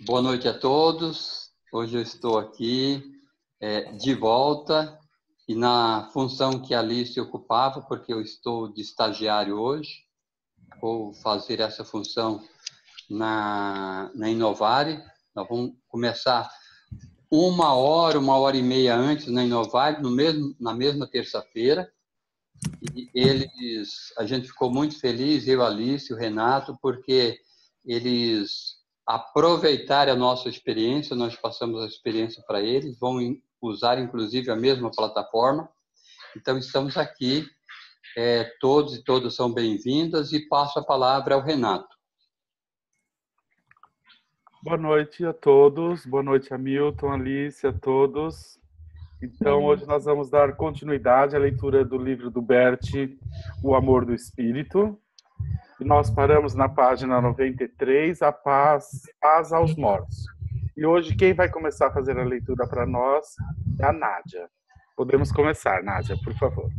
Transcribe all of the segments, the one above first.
Boa noite a todos. Hoje eu estou aqui de volta e na função que a Alice ocupava, porque eu estou de estagiário hoje. Vou fazer essa função na Inovare. Nós vamos começar uma hora e meia antes na Inovare, na mesma terça-feira. E a gente ficou muito feliz, eu, a Alice, o Renato, porque eles aproveitaram a nossa experiência, nós passamos a experiência para eles, vão usar inclusive a mesma plataforma. Então, estamos aqui, todos e todas são bem-vindas, e passo a palavra ao Renato. Boa noite a todos, boa noite, Hamilton, Alice, a todos. Então, hoje nós vamos dar continuidade à leitura do livro do Bert, O Amor do Espírito. E nós paramos na página 93, A Paz aos Mortos. E hoje quem vai começar a fazer a leitura para nós é a Nádia. Podemos começar, Nádia, por favor.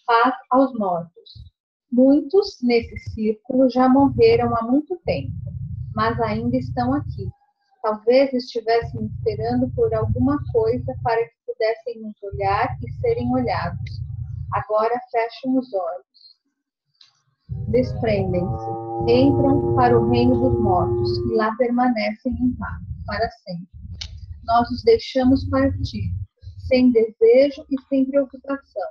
Paz aos mortos. Muitos nesse círculo já morreram há muito tempo, mas ainda estão aqui. Talvez estivessem esperando por alguma coisa para que pudessem nos olhar e serem olhados. Agora fecham os olhos. Desprendem-se, entram para o reino dos mortos e lá permanecem em paz, para sempre. Nós os deixamos partir, sem desejo e sem preocupação.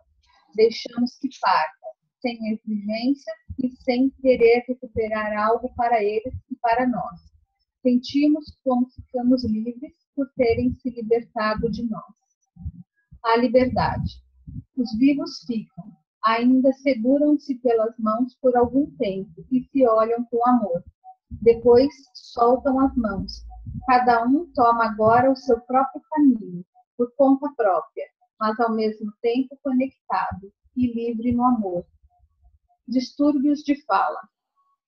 Deixamos que partam, sem exigência e sem querer recuperar algo para eles e para nós. Sentimos como ficamos livres por terem se libertado de nós. A liberdade. Os vivos ficam, ainda seguram-se pelas mãos por algum tempo e se olham com amor. Depois soltam as mãos. Cada um toma agora o seu próprio caminho, por conta própria, mas ao mesmo tempo conectado e livre no amor. Distúrbios de fala.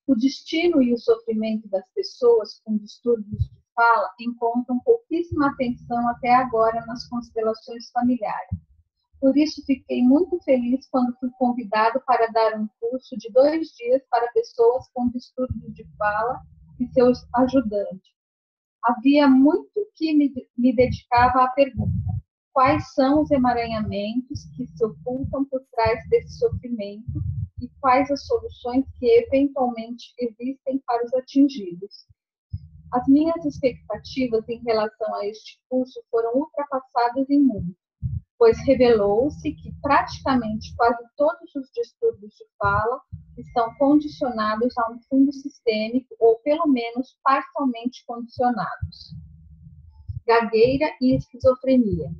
O destino e o sofrimento das pessoas com distúrbios de fala encontram pouquíssima atenção até agora nas constelações familiares. Por isso, fiquei muito feliz quando fui convidado para dar um curso de 2 dias para pessoas com distúrbios de fala e seus ajudantes. Havia muito que me dedicava à pergunta: quais são os emaranhamentos que se ocultam por trás desse sofrimento e quais as soluções que eventualmente existem para os atingidos? As minhas expectativas em relação a este curso foram ultrapassadas em muito, pois revelou-se que praticamente quase todos os distúrbios de fala estão condicionados a um fundo sistêmico ou pelo menos parcialmente condicionados. Gagueira e esquizofrenia.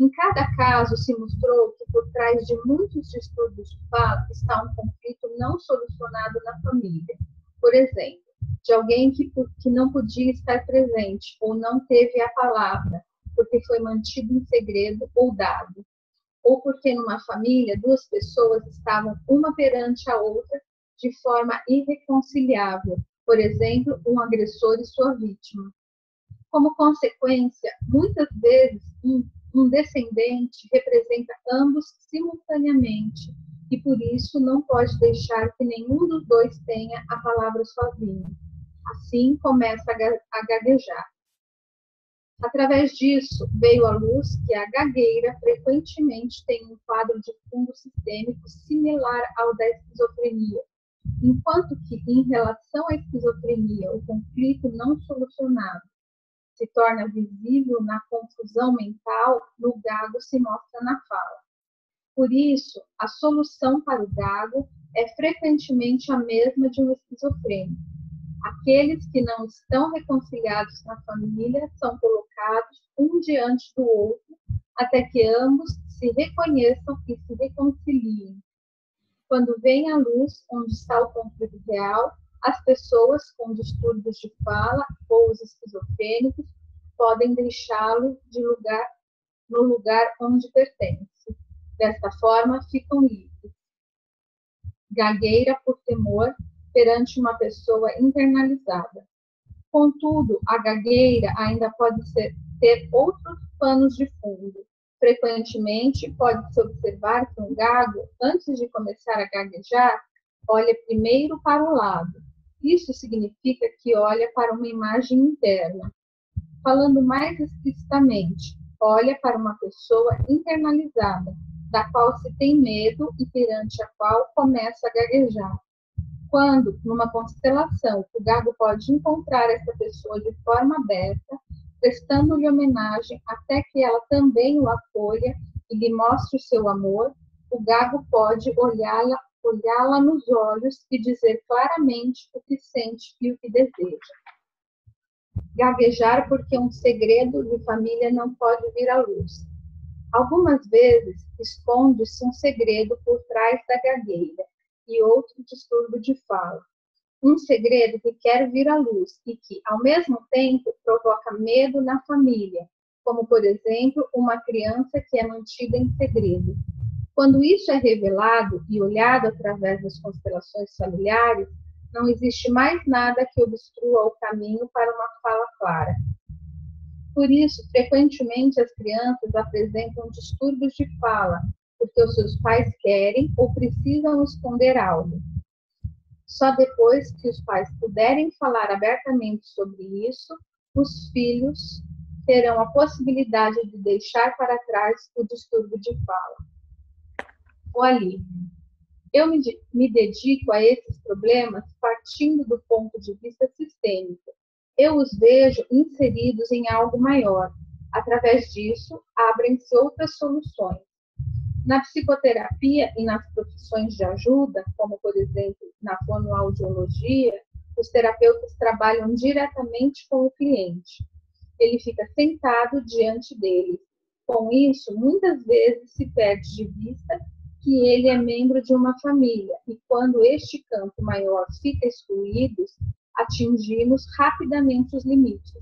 Em cada caso, se mostrou que por trás de muitos distúrbios de fala está um conflito não solucionado na família. Por exemplo, de alguém que não podia estar presente ou não teve a palavra, porque foi mantido em segredo ou dado. Ou porque numa família 2 pessoas estavam uma perante a outra de forma irreconciliável. Por exemplo, um agressor e sua vítima. Como consequência, muitas vezes, um descendente representa ambos simultaneamente e, por isso, não pode deixar que nenhum dos 2 tenha a palavra sozinho. Assim, começa a gaguejar. Através disso, veio à luz que a gagueira frequentemente tem um quadro de fundo sistêmico similar ao da esquizofrenia, enquanto que, em relação à esquizofrenia, o conflito não solucionado se torna visível na confusão mental, no gago se mostra na fala. Por isso, a solução para o gago é frequentemente a mesma de um esquizofrênico. Aqueles que não estão reconciliados na família são colocados um diante do outro até que ambos se reconheçam e se reconciliem. Quando vem à luz onde está o conflito real, as pessoas com distúrbios de fala ou os esquizofrênicos podem deixá-lo no lugar onde pertence. Desta forma, ficam livres. Gagueira por temor perante uma pessoa internalizada. Contudo, a gagueira ainda pode ter outros panos de fundo. Frequentemente, pode-se observar que um gago, antes de começar a gaguejar, olha primeiro para o lado Isso significa que olha para uma imagem interna. Falando mais explicitamente, olha para uma pessoa internalizada, da qual se tem medo e perante a qual começa a gaguejar. Quando, numa constelação, o gago pode encontrar essa pessoa de forma aberta, prestando-lhe homenagem até que ela também o acolha e lhe mostre o seu amor, o gago pode olhá-la nos olhos e dizer claramente o que sente e o que deseja. Gaguejar porque um segredo de família não pode vir à luz. Algumas vezes, esconde-se um segredo por trás da gagueira e outro distúrbio de fala. Um segredo que quer vir à luz e que, ao mesmo tempo, provoca medo na família, como, por exemplo, uma criança que é mantida em segredo. Quando isso é revelado e olhado através das constelações familiares, não existe mais nada que obstrua o caminho para uma fala clara. Por isso, frequentemente as crianças apresentam distúrbios de fala, porque os seus pais querem ou precisam esconder algo. Só depois que os pais puderem falar abertamente sobre isso, os filhos terão a possibilidade de deixar para trás o distúrbio de fala. O alívio. Eu me dedico a esses problemas partindo do ponto de vista sistêmico. Eu os vejo inseridos em algo maior. Através disso, abrem-se outras soluções. Na psicoterapia e nas profissões de ajuda, como, por exemplo, na fonoaudiologia, os terapeutas trabalham diretamente com o cliente. Ele fica sentado diante dele. Com isso, muitas vezes se perde de vista que ele é membro de uma família, e quando este campo maior fica excluído, atingimos rapidamente os limites.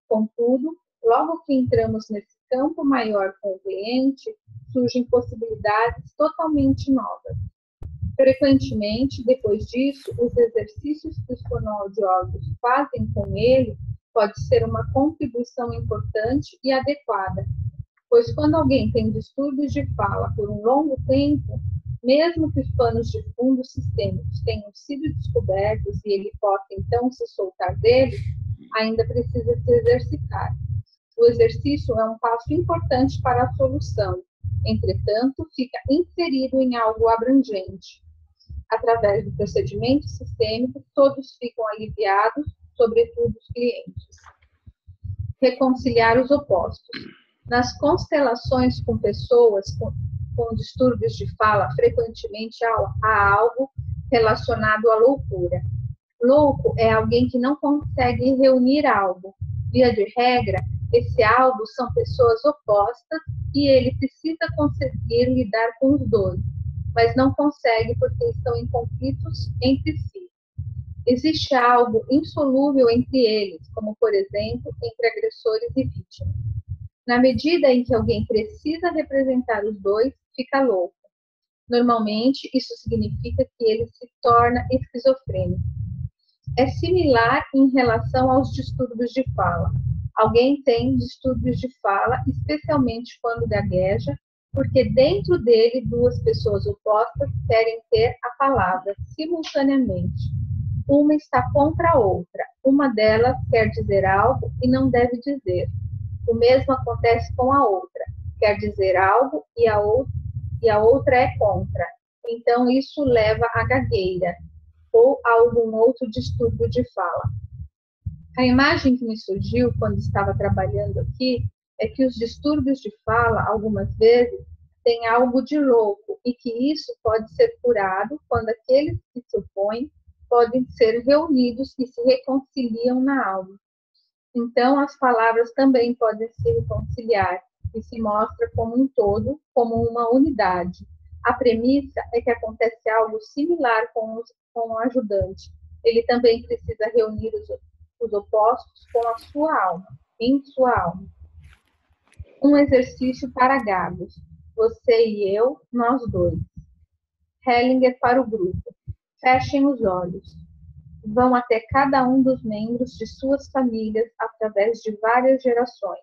Contudo, logo que entramos nesse campo maior com o cliente, surgem possibilidades totalmente novas. Frequentemente, depois disso, os exercícios que os fonoaudiólogos fazem com ele pode ser uma contribuição importante e adequada, pois quando alguém tem distúrbios de fala por um longo tempo, mesmo que os panos de fundo sistêmicos tenham sido descobertos e ele possa então se soltar dele, ainda precisa se exercitar. O exercício é um passo importante para a solução, entretanto, fica inserido em algo abrangente. Através do procedimento sistêmico, todos ficam aliviados, sobretudo os clientes. Reconciliar os opostos. Nas constelações com pessoas com distúrbios de fala, frequentemente há algo relacionado à loucura. Louco é alguém que não consegue reunir algo. Via de regra, esse algo são pessoas opostas e ele precisa conseguir lidar com os dois, mas não consegue porque estão em conflitos entre si. Existe algo insolúvel entre eles, como, por exemplo, entre agressores e vítimas. Na medida em que alguém precisa representar os dois, fica louco. Normalmente, isso significa que ele se torna esquizofrênico. É similar em relação aos distúrbios de fala. Alguém tem distúrbios de fala, especialmente quando gagueja, porque dentro dele duas pessoas opostas querem ter a palavra simultaneamente. Uma está contra a outra. Uma delas quer dizer algo e não deve dizer. O mesmo acontece com a outra. Quer dizer algo e a outra é contra. Então, isso leva à gagueira ou a algum outro distúrbio de fala. A imagem que me surgiu quando estava trabalhando aqui é que os distúrbios de fala, algumas vezes, têm algo de louco e que isso pode ser curado quando aqueles que se opõem podem ser reunidos e se reconciliam na alma. Então, as palavras também podem se reconciliar e se mostra como um todo, como uma unidade. A premissa é que acontece algo similar com o ajudante. Ele também precisa reunir os opostos com a sua alma, em sua alma. Um exercício para gagos. Você e eu, nós dois. Hellinger para o grupo. Fechem os olhos. Vão até cada um dos membros de suas famílias através de várias gerações.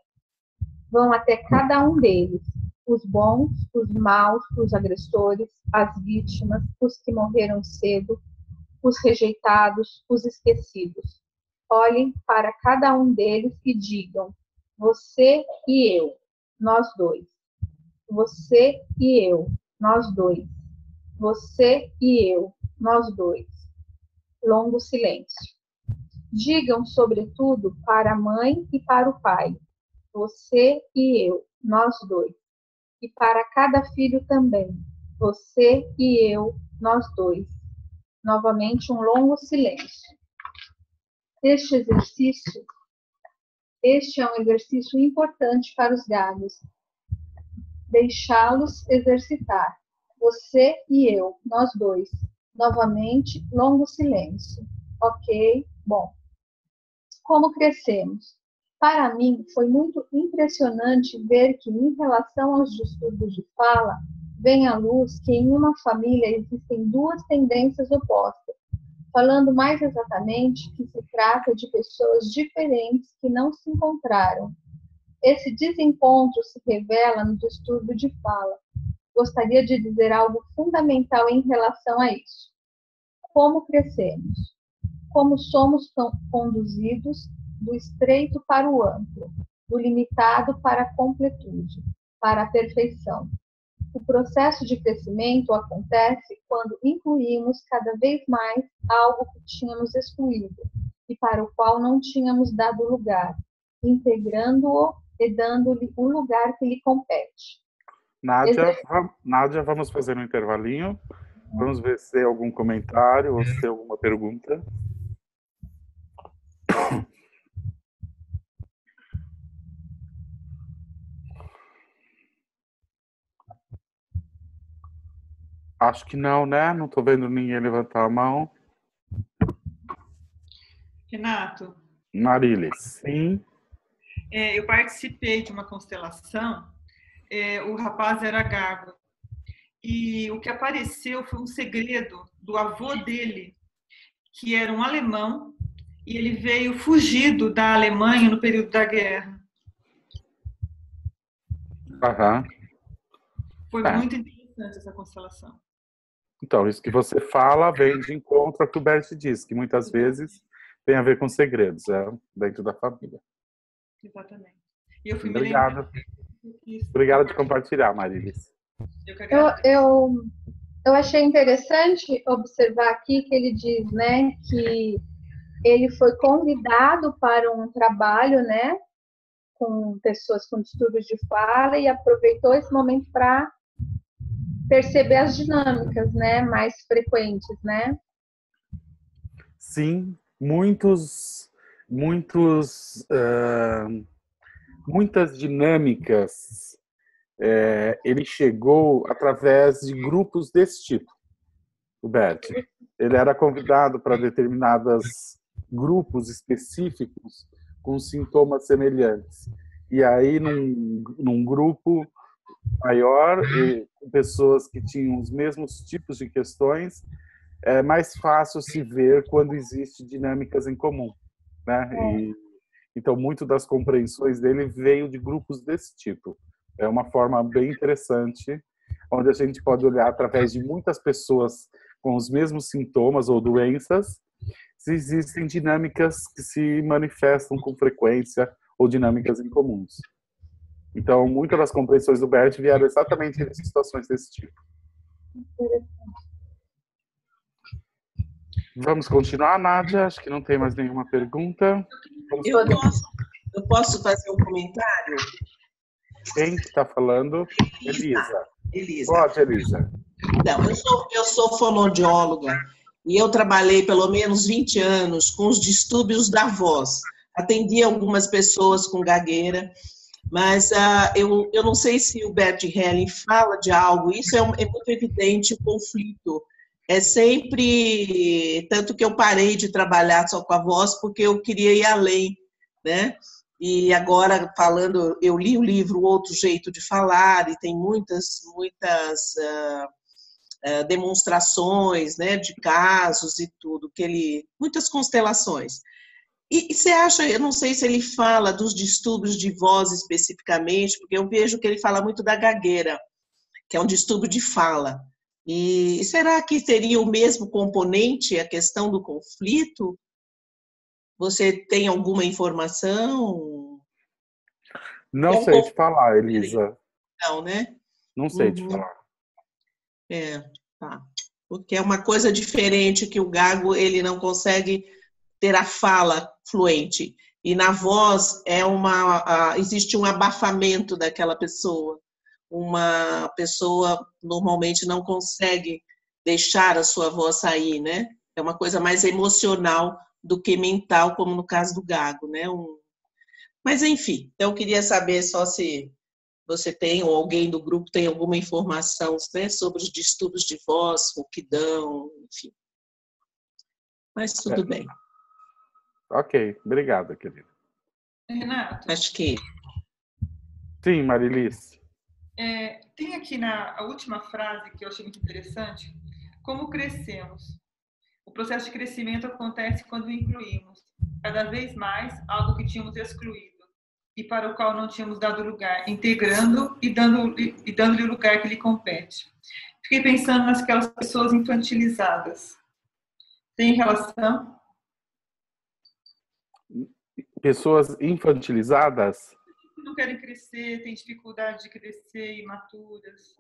Vão até cada um deles, os bons, os maus, os agressores, as vítimas, os que morreram cedo, os rejeitados, os esquecidos. Olhem para cada um deles e digam: você e eu, nós dois. Você e eu, nós dois. Você e eu, nós dois. Longo silêncio. Digam, sobretudo, para a mãe e para o pai: você e eu, nós dois. E para cada filho também: você e eu, nós dois. Novamente um longo silêncio. Este é um exercício importante para os gados. Deixá-los exercitar. Você e eu, nós dois. Novamente, longo silêncio. Ok, bom. Como crescemos? Para mim, foi muito impressionante ver que, em relação aos distúrbios de fala, vem à luz que em uma família existem duas tendências opostas. Falando mais exatamente, que se trata de pessoas diferentes que não se encontraram. Esse desencontro se revela no distúrbio de fala. Gostaria de dizer algo fundamental em relação a isso. Como crescemos? Como somos conduzidos do estreito para o amplo, do limitado para a completude, para a perfeição. O processo de crescimento acontece quando incluímos cada vez mais algo que tínhamos excluído e para o qual não tínhamos dado lugar, integrando-o e dando-lhe o lugar que lhe compete. Nádia, vamos fazer um intervalinho. Vamos ver se tem algum comentário ou se tem alguma pergunta. Acho que não, né? Não estou vendo ninguém levantar a mão. Renato. Marilis, sim. Eu participei de uma constelação, o rapaz era gago. E o que apareceu foi um segredo do avô dele, que era um alemão, e ele veio fugido da Alemanha no período da guerra. Aham. Foi muito interessante essa constelação. Então, isso que você fala vem de encontro ao que o Bert diz, que muitas vezes tem a ver com segredos dentro da família. Exatamente. E eu fui Obrigado. Obrigado de compartilhar, Marilis. Eu achei interessante observar aqui que ele diz, né, que ele foi convidado para um trabalho, né, com pessoas com distúrbios de fala e aproveitou esse momento para perceber as dinâmicas, né, mais frequentes, né? Sim, muitas dinâmicas. Ele chegou através de grupos desse tipo, o Bert. Ele era convidado para determinados grupos específicos com sintomas semelhantes. E aí, num grupo maior, com pessoas que tinham os mesmos tipos de questões, é mais fácil se ver quando existe dinâmicas em comum, né? Então, muito das compreensões dele veio de grupos desse tipo. É uma forma bem interessante, onde a gente pode olhar através de muitas pessoas com os mesmos sintomas ou doenças, se existem dinâmicas que se manifestam com frequência ou dinâmicas em comuns. Então, muitas das compreensões do Bert vieram exatamente de situações desse tipo. Vamos continuar, Nádia? Acho que não tem mais nenhuma pergunta. Eu posso fazer um comentário? Quem está falando? Elisa. Pode, Elisa. Então, eu sou fonoaudióloga e eu trabalhei pelo menos 20 anos com os distúrbios da voz. Atendi algumas pessoas com gagueira, mas eu não sei se o Bert Helling fala de algo. Isso é muito evidente, o conflito. É sempre... Tanto que eu parei de trabalhar só com a voz porque eu queria ir além, né? E agora, falando, eu li o livro Outro Jeito de Falar, e tem muitas demonstrações, né, de casos e tudo, muitas constelações. E você acha, eu não sei se ele fala dos distúrbios de voz especificamente, porque eu vejo que ele fala muito da gagueira, que é um distúrbio de fala, E será que teria o mesmo componente, a questão do conflito? Você tem alguma informação? Não É um sei te conflito falar, diferente, Elisa. não, né? Não sei te Uhum, falar. tá. Porque é uma coisa diferente que o gago ele não consegue ter a fala fluente. E na voz existe um abafamento daquela pessoa. Uma pessoa normalmente não consegue deixar a sua voz sair, né? É uma coisa mais emocional do que mental, como no caso do gago, né? Mas enfim, eu queria saber só se você tem ou alguém do grupo tem alguma informação, né, sobre os distúrbios de voz, rouquidão, enfim. Mas tudo bem. Ok, obrigada, querida. Renato, Acho que Sim, Marilice. tem aqui a última frase que eu achei muito interessante. Como crescemos? O processo de crescimento acontece quando incluímos cada vez mais algo que tínhamos excluído e para o qual não tínhamos dado lugar, integrando e dando-lhe o lugar que lhe compete. Fiquei pensando nasquelas pessoas infantilizadas. Tem relação? Pessoas infantilizadas? Não querem crescer, têm dificuldade de crescer, imaturas.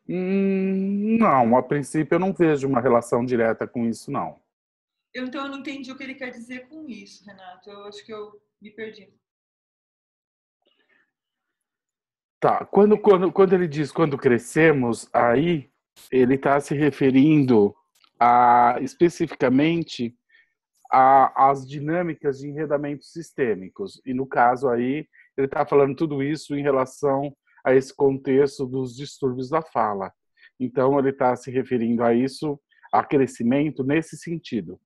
Não, a princípio eu não vejo uma relação direta com isso, não. Então eu não entendi o que ele quer dizer com isso, Renato. Eu acho que eu me perdi. Tá, quando ele diz quando crescemos, aí ele está se referindo especificamente às dinâmicas de enredamentos sistêmicos. E no caso aí, ele está falando tudo isso em relação a esse contexto dos distúrbios da fala. Então, ele está se referindo a isso, a crescimento nesse sentido.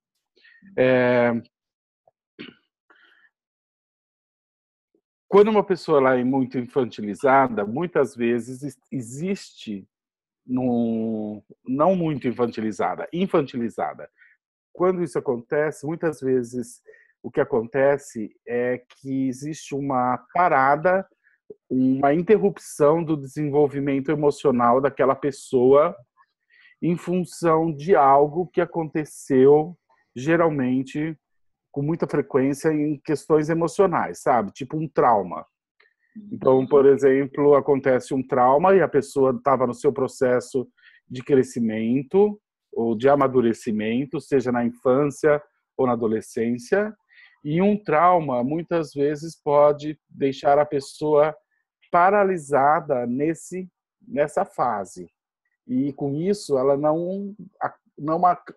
Quando uma pessoa ela é muito infantilizada, muitas vezes existe, não muito infantilizada. Quando isso acontece, muitas vezes o que acontece é que existe uma parada, uma interrupção do desenvolvimento emocional daquela pessoa em função de algo que aconteceu, geralmente, com muita frequência, em questões emocionais, sabe? Tipo um trauma. Então, por exemplo, acontece um trauma e a pessoa estava no seu processo de crescimento ou de amadurecimento, seja na infância ou na adolescência, e um trauma muitas vezes pode deixar a pessoa paralisada nessa fase. E com isso ela não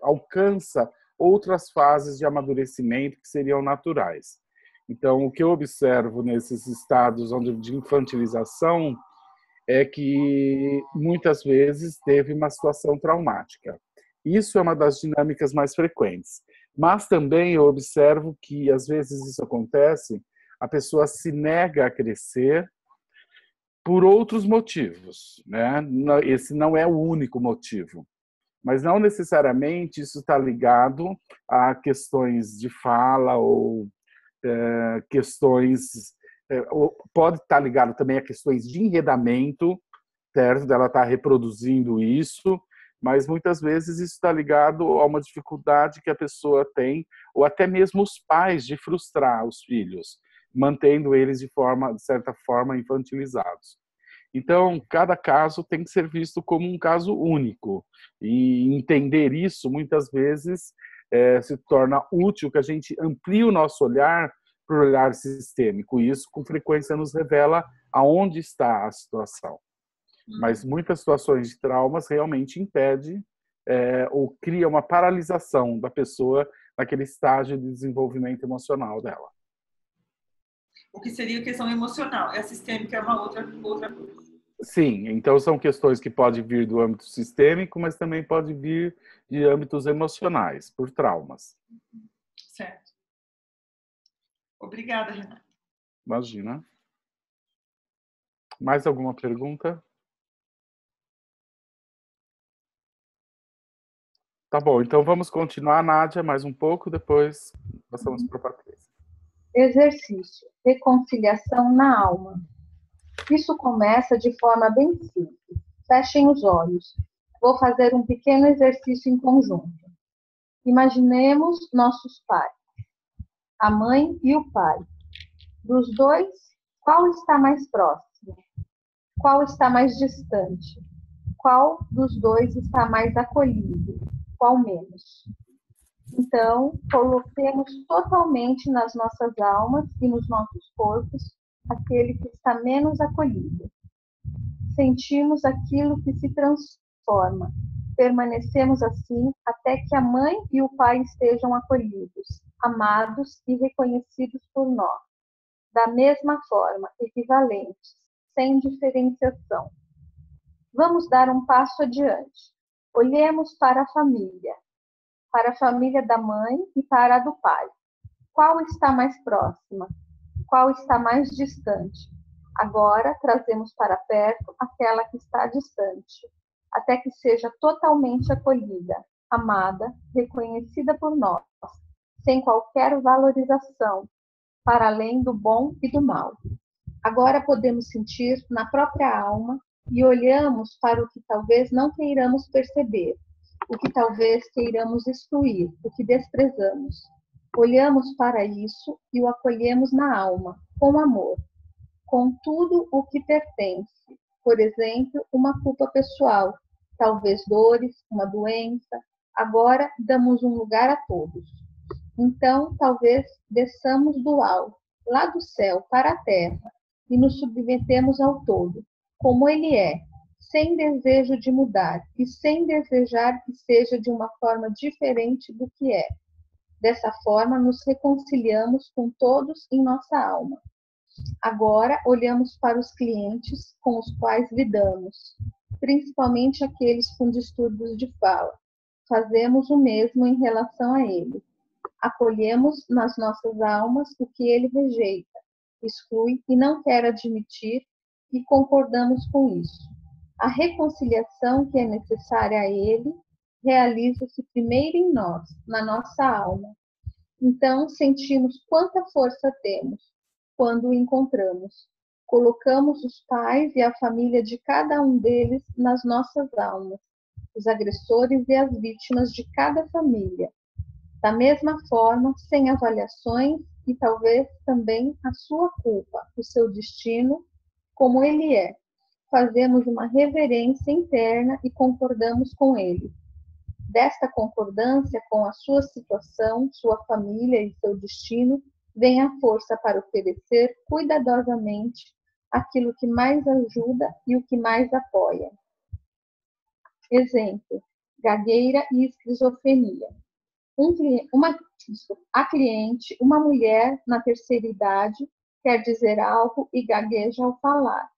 alcança outras fases de amadurecimento que seriam naturais. Então, o que eu observo nesses estados de infantilização é que muitas vezes teve uma situação traumática. Isso é uma das dinâmicas mais frequentes. Mas também eu observo que, às vezes, isso acontece, a pessoa se nega a crescer por outros motivos, né? Esse não é o único motivo. Mas não necessariamente isso está ligado a questões de fala ou questões... pode estar ligado também a questões de enredamento, certo? Dela estar reproduzindo isso, mas muitas vezes isso está ligado a uma dificuldade que a pessoa tem, ou até mesmo os pais, de frustrar os filhos, mantendo eles de certa forma, infantilizados. Então, cada caso tem que ser visto como um caso único. E entender isso, muitas vezes, se torna útil que a gente amplie o nosso olhar para o olhar sistêmico. E isso, com frequência, nos revela aonde está a situação. Mas muitas situações de traumas realmente impedem ou cria uma paralisação da pessoa naquele estágio de desenvolvimento emocional dela. O que seria questão emocional. A sistêmica é uma outra coisa. Sim, então são questões que podem vir do âmbito sistêmico, mas também podem vir de âmbitos emocionais, por traumas. Certo. Obrigada, Renata. Imagina. Mais alguma pergunta? Tá bom, então vamos continuar, Nádia, mais um pouco, depois passamos para a Patrícia. Exercício. Reconciliação na alma. Isso começa de forma bem simples. Fechem os olhos. Vou fazer um pequeno exercício em conjunto. Imaginemos nossos pais, a mãe e o pai. Dos dois, qual está mais próximo? Qual está mais distante? Qual dos dois está mais acolhido? Qual menos? Então, coloquemos totalmente nas nossas almas e nos nossos corpos aquele que está menos acolhido. Sentimos aquilo que se transforma. Permanecemos assim até que a mãe e o pai estejam acolhidos, amados e reconhecidos por nós, da mesma forma, equivalentes, sem diferenciação. Vamos dar um passo adiante. Olhemos para a família da mãe e para a do pai. Qual está mais próxima? Qual está mais distante? Agora trazemos para perto aquela que está distante, até que seja totalmente acolhida, amada, reconhecida por nós, sem qualquer valorização, para além do bom e do mal. Agora podemos sentir na própria alma e olhamos para o que talvez não queiramos perceber, o que talvez queiramos excluir, o que desprezamos. Olhamos para isso e o acolhemos na alma, com amor, com tudo o que pertence. Por exemplo, uma culpa pessoal, talvez dores, uma doença. Agora damos um lugar a todos. Então, talvez desçamos do alto, lá do céu, para a terra, e nos submetemos ao todo, como ele é, sem desejo de mudar e sem desejar que seja de uma forma diferente do que é. Dessa forma, nos reconciliamos com todos em nossa alma. Agora, olhamos para os clientes com os quais lidamos, principalmente aqueles com distúrbios de fala. Fazemos o mesmo em relação a eles. Acolhemos nas nossas almas o que ele rejeita, exclui e não quer admitir, e concordamos com isso. A reconciliação que é necessária a ele realiza-se primeiro em nós, na nossa alma. Então, sentimos quanta força temos quando o encontramos. Colocamos os pais e a família de cada um deles nas nossas almas, os agressores e as vítimas de cada família. Da mesma forma, sem avaliações e talvez também a sua culpa, o seu destino, como ele é. Fazemos uma reverência interna e concordamos com ele. Desta concordância com a sua situação, sua família e seu destino, vem a força para oferecer cuidadosamente aquilo que mais ajuda e o que mais apoia. Exemplo: gagueira e esquizofrenia. A cliente, uma mulher na terceira idade, quer dizer algo e gagueja ao falar.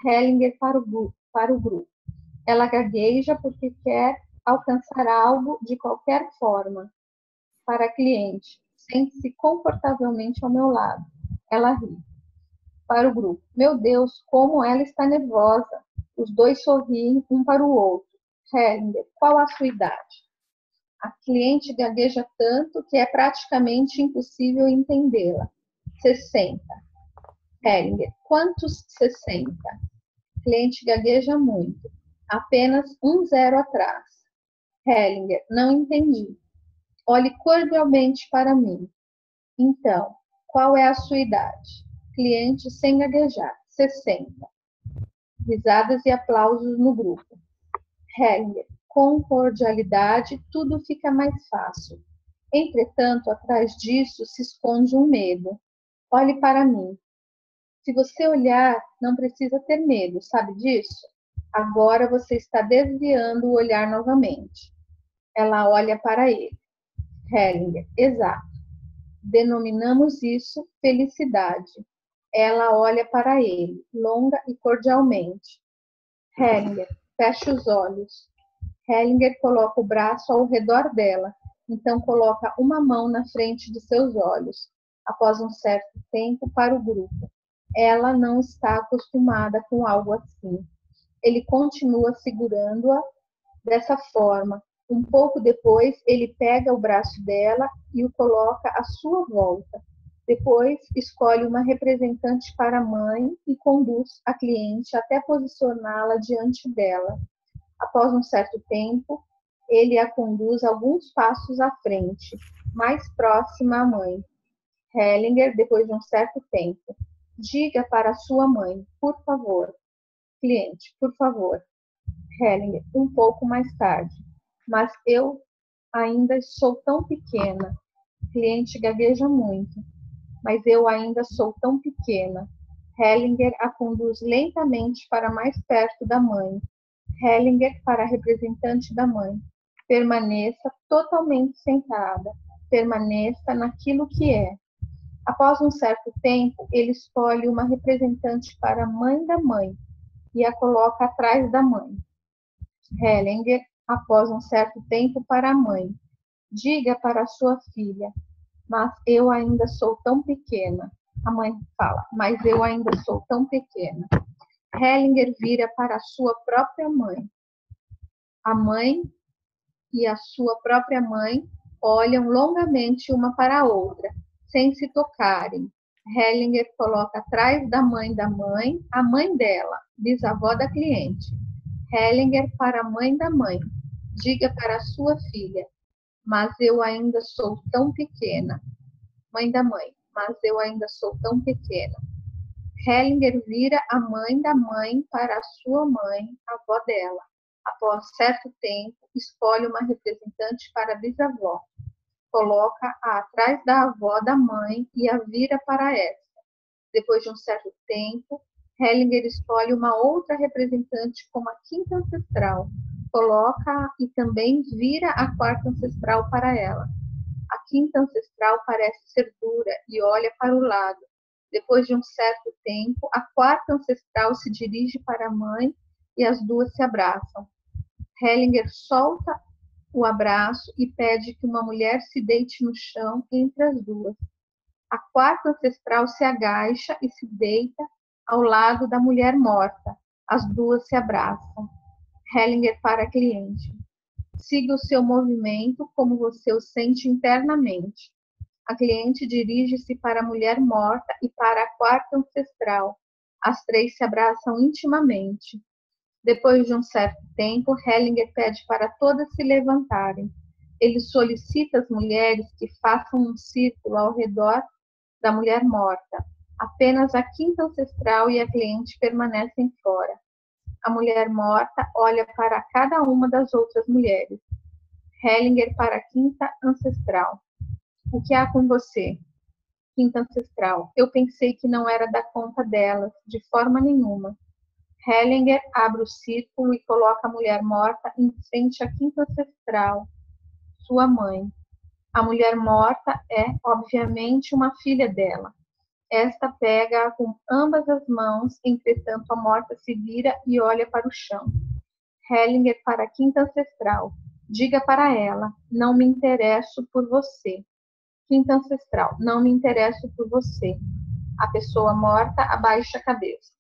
Hellinger para o grupo. Ela gagueja porque quer alcançar algo de qualquer forma. Para a cliente, sente-se confortavelmente ao meu lado. Ela ri. Para o grupo. Meu Deus, como ela está nervosa. Os dois sorriem um para o outro. Hellinger, qual a sua idade? A cliente gagueja tanto que é praticamente impossível entendê-la. 60. Hellinger, quantos 60? Cliente gagueja muito. Apenas um zero atrás. Hellinger, não entendi. Olhe cordialmente para mim. Então, qual é a sua idade? Cliente sem gaguejar. 60. Risadas e aplausos no grupo. Hellinger, com cordialidade, tudo fica mais fácil. Entretanto, atrás disso se esconde um medo. Olhe para mim. Se você olhar, não precisa ter medo, sabe disso? Agora você está desviando o olhar novamente. Ela olha para ele. Hellinger, exato. Denominamos isso felicidade. Ela olha para ele, longa e cordialmente. Hellinger, fecha os olhos. Hellinger coloca o braço ao redor dela, então coloca uma mão na frente de seus olhos. Após um certo tempo, para o grupo. Ela não está acostumada com algo assim. Ele continua segurando-a dessa forma. Um pouco depois, ele pega o braço dela e o coloca à sua volta. Depois, escolhe uma representante para a mãe e conduz a cliente até posicioná-la diante dela. Após um certo tempo, ele a conduz alguns passos à frente, mais próxima à mãe. Hellinger, depois de um certo tempo, diga para sua mãe, por favor. Cliente, por favor. Hellinger, um pouco mais tarde. Mas eu ainda sou tão pequena. Cliente gagueja muito. Mas eu ainda sou tão pequena. Hellinger a conduz lentamente para mais perto da mãe. Hellinger para a representante da mãe. Permaneça totalmente sentada. Permaneça naquilo que é. Após um certo tempo, ele escolhe uma representante para a mãe da mãe e a coloca atrás da mãe. Hellinger, após um certo tempo, para a mãe. Diga para sua filha, mas eu ainda sou tão pequena. A mãe fala, mas eu ainda sou tão pequena. Hellinger vira para a sua própria mãe. A mãe e a sua própria mãe olham longamente uma para a outra, sem se tocarem. Hellinger coloca atrás da mãe a mãe dela, bisavó da cliente. Hellinger para a mãe da mãe. Diga para a sua filha, mas eu ainda sou tão pequena. Mãe da mãe, mas eu ainda sou tão pequena. Hellinger vira a mãe da mãe para a sua mãe, a avó dela. Após certo tempo, escolhe uma representante para a bisavó. Coloca-a atrás da avó da mãe e a vira para esta. Depois de um certo tempo, Hellinger escolhe uma outra representante como a quinta ancestral. Coloca-a e também vira a quarta ancestral para ela. A quinta ancestral parece ser dura e olha para o lado. Depois de um certo tempo, a quarta ancestral se dirige para a mãe e as duas se abraçam. Hellinger solta o abraço e pede que uma mulher se deite no chão entre as duas. A quarta ancestral se agacha e se deita ao lado da mulher morta. As duas se abraçam. Hellinger para a cliente. Siga o seu movimento como você o sente internamente. A cliente dirige-se para a mulher morta e para a quarta ancestral. As três se abraçam intimamente. Depois de um certo tempo, Hellinger pede para todas se levantarem. Ele solicita às mulheres que façam um círculo ao redor da mulher morta. Apenas a quinta ancestral e a cliente permanecem fora. A mulher morta olha para cada uma das outras mulheres. Hellinger para a quinta ancestral. O que há com você? Quinta ancestral. Eu pensei que não era da conta delas, de forma nenhuma. Hellinger abre o círculo e coloca a mulher morta em frente à quinta ancestral, sua mãe. A mulher morta é, obviamente, uma filha dela. Esta pega-a com ambas as mãos, entretanto a morta se vira e olha para o chão. Hellinger para a quinta ancestral. Diga para ela, não me interesso por você. Quinta ancestral, não me interesso por você. A pessoa morta abaixa a cabeça.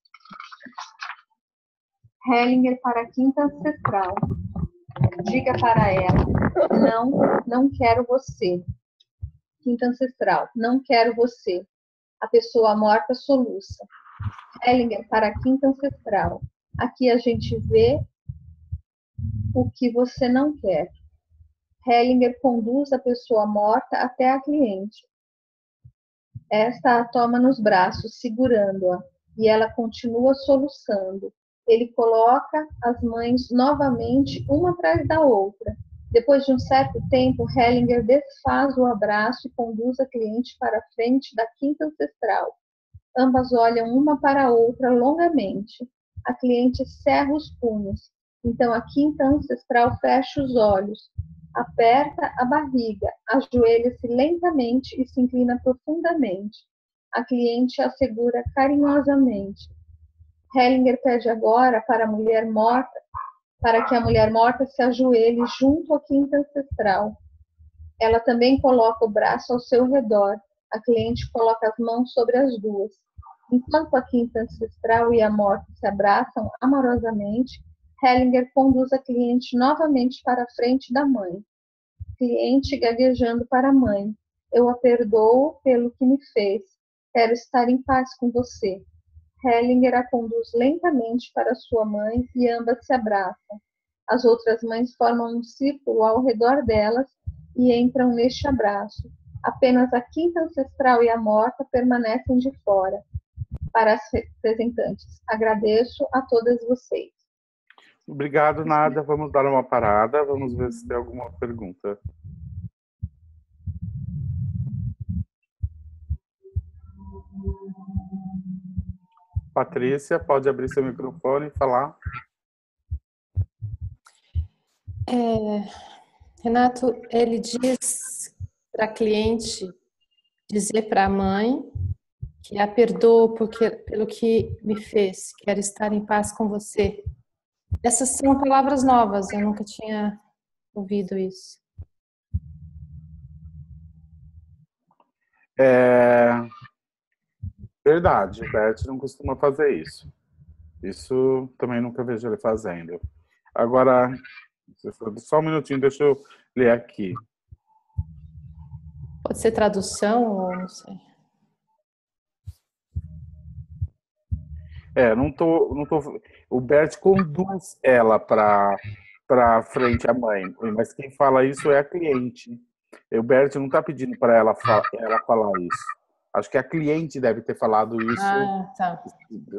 Hellinger para a quinta ancestral. Diga para ela, não quero você. Quinta ancestral, não quero você. A pessoa morta soluça. Hellinger para a quinta ancestral. Aqui a gente vê o que você não quer. Hellinger conduz a pessoa morta até a cliente. Esta a toma nos braços, segurando-a, e ela continua soluçando. Ele coloca as mães novamente, uma atrás da outra. Depois de um certo tempo, Hellinger desfaz o abraço e conduz a cliente para a frente da quinta ancestral. Ambas olham uma para a outra longamente. A cliente cerra os punhos. Então a quinta ancestral fecha os olhos, aperta a barriga, ajoelha-se lentamente e se inclina profundamente. A cliente a segura carinhosamente. Hellinger pede agora para que a mulher morta se ajoelhe junto à quinta ancestral. Ela também coloca o braço ao seu redor. A cliente coloca as mãos sobre as duas. Enquanto a quinta ancestral e a morta se abraçam amorosamente, Hellinger conduz a cliente novamente para a frente da mãe. Cliente gaguejando para a mãe. Eu a perdoo pelo que me fez. Quero estar em paz com você. Hellinger a conduz lentamente para sua mãe e ambas se abraçam. As outras mães formam um círculo ao redor delas e entram neste abraço. Apenas a quinta ancestral e a morta permanecem de fora. Para as representantes, agradeço a todas vocês. Obrigado, nada. Vamos dar uma parada. Vamos ver se tem alguma pergunta. Patrícia, pode abrir seu microfone e falar. Renato, ele diz para a cliente dizer para a mãe que a perdoa pelo que me fez, quero estar em paz com você. Essas são palavras novas, eu nunca tinha ouvido isso. Verdade, o Bert não costuma fazer isso. Isso também nunca vejo ele fazendo. Agora, só um minutinho, deixa eu ler aqui. Pode ser tradução ou não sei. Não tô. O Bert conduz ela para frente à mãe, mas quem fala isso é a cliente. O Bert não está pedindo para ela falar isso. Acho que a cliente deve ter falado isso. Ah, tá.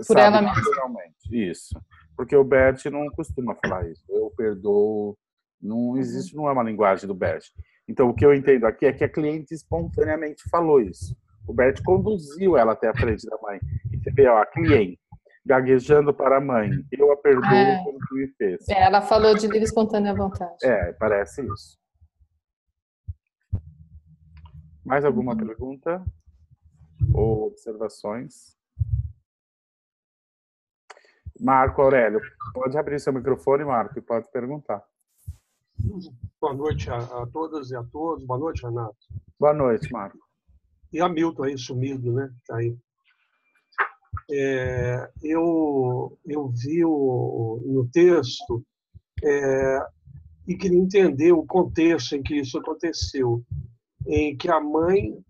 Por ela mesma. Isso. Porque o Bert não costuma falar isso. Eu perdoo. Não existe, não é uma linguagem do Bert. Então, o que eu entendo aqui é que a cliente espontaneamente falou isso. O Bert conduziu ela até a frente da mãe. E você vê, a cliente gaguejando para a mãe. Eu a perdoo pelo que me fez. Ela falou de livre e espontânea vontade. Parece isso. Mais alguma pergunta? Ou observações? Marco Aurélio, pode abrir seu microfone, Marco, e pode perguntar. Boa noite a todas e a todos. Boa noite, Renato. Boa noite, Marco. E a Milton aí, sumido, né? Tá aí. Eu vi no texto e queria entender o contexto em que isso aconteceu, em que a mãe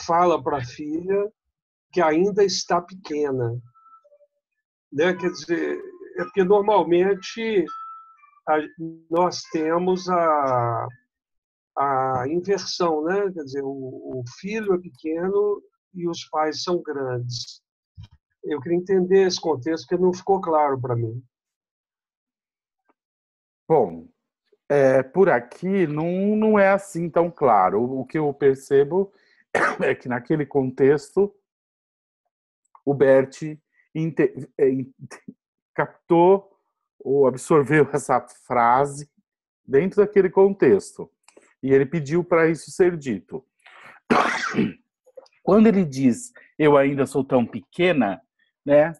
fala para a filha que ainda está pequena, né? Quer dizer, porque normalmente nós temos a inversão, né? Quer dizer, o filho é pequeno e os pais são grandes. Eu queria entender esse contexto, porque não ficou claro para mim. Bom, por aqui não é assim tão claro. O que eu percebo é que naquele contexto o Bert captou ou absorveu essa frase dentro daquele contexto e ele pediu para isso ser dito. Quando ele diz eu ainda sou tão pequena, né?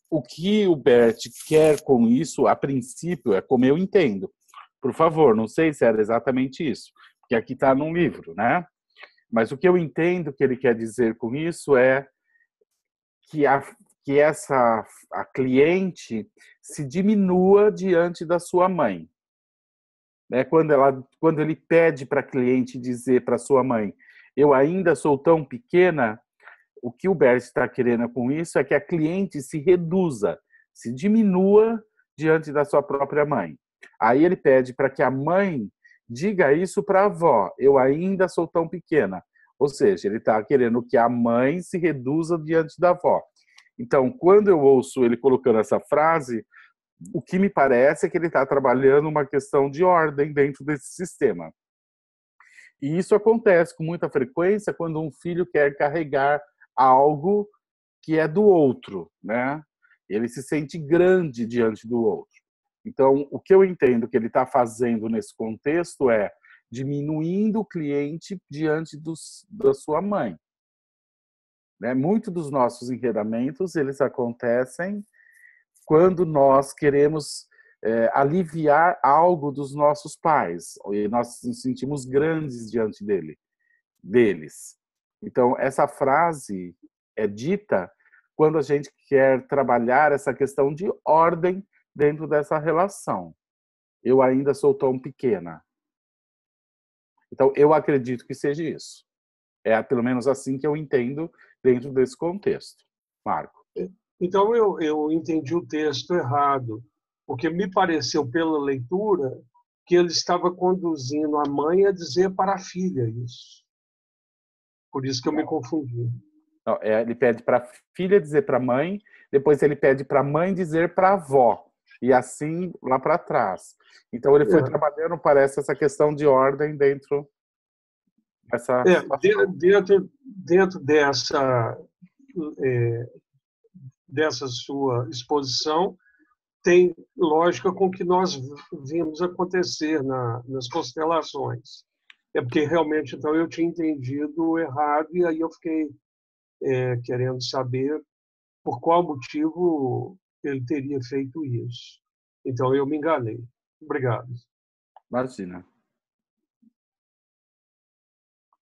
O que o Bert quer com isso, a princípio, é como eu entendo. Por favor, não sei se era exatamente isso, porque aqui está num livro, né? Mas o que eu entendo que ele quer dizer com isso é que a cliente se diminua diante da sua mãe. Né? Quando ele pede para a cliente dizer para sua mãe, eu ainda sou tão pequena, o que o Bert está querendo com isso é que a cliente se reduza, se diminua diante da sua própria mãe. Aí ele pede para que a mãe diga isso para a avó, eu ainda sou tão pequena. Ou seja, ele está querendo que a mãe se reduza diante da avó. Então, quando eu ouço ele colocando essa frase, o que me parece é que ele está trabalhando uma questão de ordem dentro desse sistema. E isso acontece com muita frequência quando um filho quer carregar algo que é do outro, né? Ele se sente grande diante do outro. Então, o que eu entendo que ele está fazendo nesse contexto é diminuindo o cliente diante da sua mãe. Né? Muitos dos nossos enredamentos, eles acontecem quando nós queremos aliviar algo dos nossos pais, e nós nos sentimos grandes diante deles. Então, essa frase é dita quando a gente quer trabalhar essa questão de ordem dentro dessa relação. Eu ainda sou tão pequena. Então, eu acredito que seja isso. É pelo menos assim que eu entendo dentro desse contexto. Marco. Então, eu entendi o texto errado. porque me pareceu, pela leitura, que ele estava conduzindo a mãe a dizer para a filha isso. Por isso que eu me confundi. Não, ele pede para a filha dizer para a mãe, depois ele pede para a mãe dizer para a avó, e assim lá para trás. Então ele foi trabalhando, parece, essa questão de ordem dentro dessa situação. Dentro dessa sua exposição, tem lógica com o que nós vimos acontecer nas constelações. É porque realmente, então, eu tinha entendido errado e aí eu fiquei querendo saber por qual motivo ele teria feito isso. Então, eu me enganei. Obrigado. Imagina.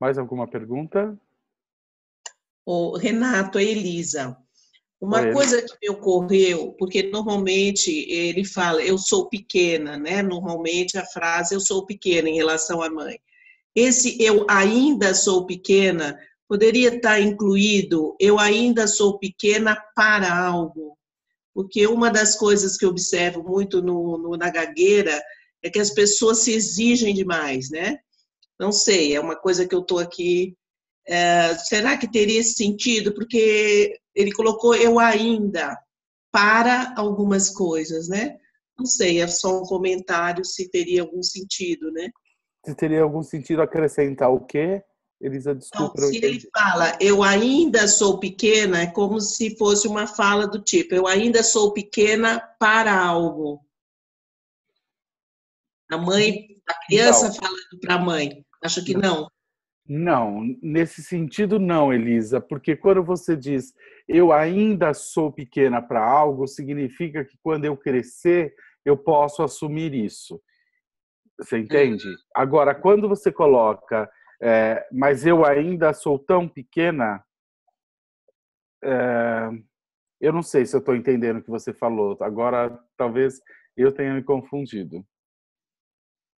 Mais alguma pergunta? O Renato, a Elisa. Uma Oi, coisa que me ocorreu, porque normalmente ele fala, eu sou pequena, né? Normalmente a frase, eu sou pequena em relação à mãe. Esse eu ainda sou pequena poderia estar incluído, eu ainda sou pequena para algo. Porque uma das coisas que eu observo muito na gagueira é que as pessoas se exigem demais, né? Não sei, é uma coisa que eu estou aqui. Será que teria esse sentido? Porque ele colocou eu ainda para algumas coisas, né? Não sei, é só um comentário se teria algum sentido, né? se teria algum sentido acrescentar o quê? Elisa, Então, desculpa, não se ele entendi. fala eu ainda sou pequena, é como se fosse uma fala do tipo eu ainda sou pequena para algo. A mãe, a criança Não, falando para a mãe. Acho que não. não, nesse sentido não, Elisa, porque quando você diz eu ainda sou pequena para algo, significa que quando eu crescer, eu posso assumir isso. Você entende? Agora, quando você coloca mas eu ainda sou tão pequena, eu não sei se eu estou entendendo o que você falou. Agora, talvez eu tenha me confundido.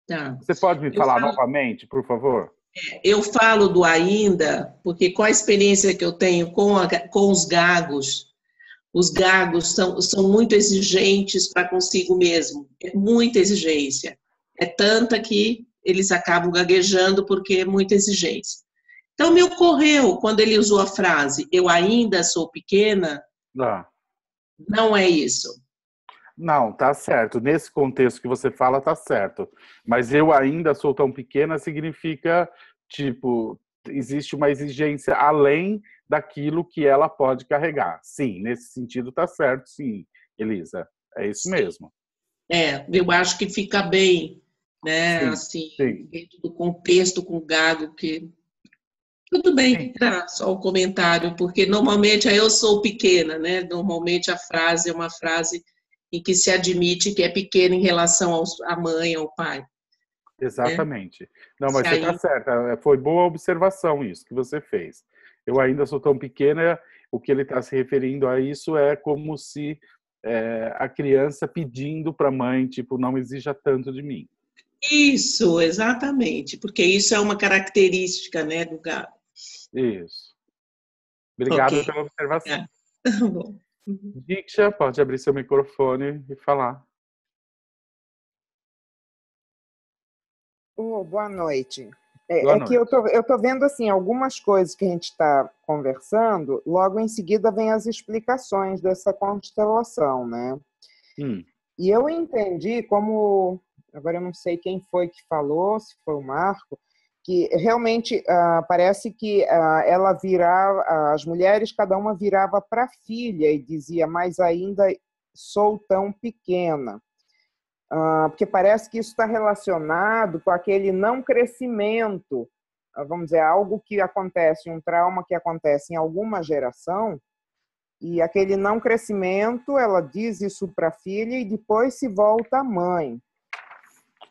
Tá. Você pode me Eu falar falo, novamente, por favor? eu falo do ainda, porque com a experiência que eu tenho com os gagos são muito exigentes para consigo mesmo. É muita exigência. É tanta que eles acabam gaguejando porque é muita exigência. Então, me ocorreu, quando ele usou a frase, eu ainda sou pequena, Não, não é isso. não, tá certo. Nesse contexto que você fala, tá certo. Mas eu ainda sou tão pequena significa, tipo, existe uma exigência além daquilo que ela pode carregar. Sim, nesse sentido tá certo, sim, Elisa. É isso Sim. mesmo. Eu acho que fica bem, né, Sim, assim, sim. dentro do contexto com o gago, que tudo Sim. bem, tá? Só um comentário, porque normalmente eu sou pequena, né? Normalmente a frase é uma frase em que se admite que é pequena em relação à mãe, ao pai, né? Exatamente. Não, Se mas você está aí, certa. Foi boa observação isso que você fez. Eu ainda sou tão pequena, o que ele está se referindo a isso é como se a criança pedindo para a mãe, tipo, não exija tanto de mim. isso, exatamente, porque isso é uma característica, né, do gago. Isso. Ok, Obrigado pela observação. tá bom. Diksha, pode abrir seu microfone e falar. Boa noite. Boa É que eu noite. tô vendo assim algumas coisas que a gente está conversando, logo em seguida vem as explicações dessa constelação, né? Hum, E eu entendi como, agora eu não sei quem foi que falou, se foi o Marco, que realmente parece que ela virava, as mulheres, cada uma virava para a filha e dizia, mas ainda sou tão pequena. Porque parece que isso está relacionado com aquele não crescimento, vamos dizer, algo que acontece, um trauma que acontece em alguma geração, e aquele não crescimento, ela diz isso para a filha e depois se volta à mãe.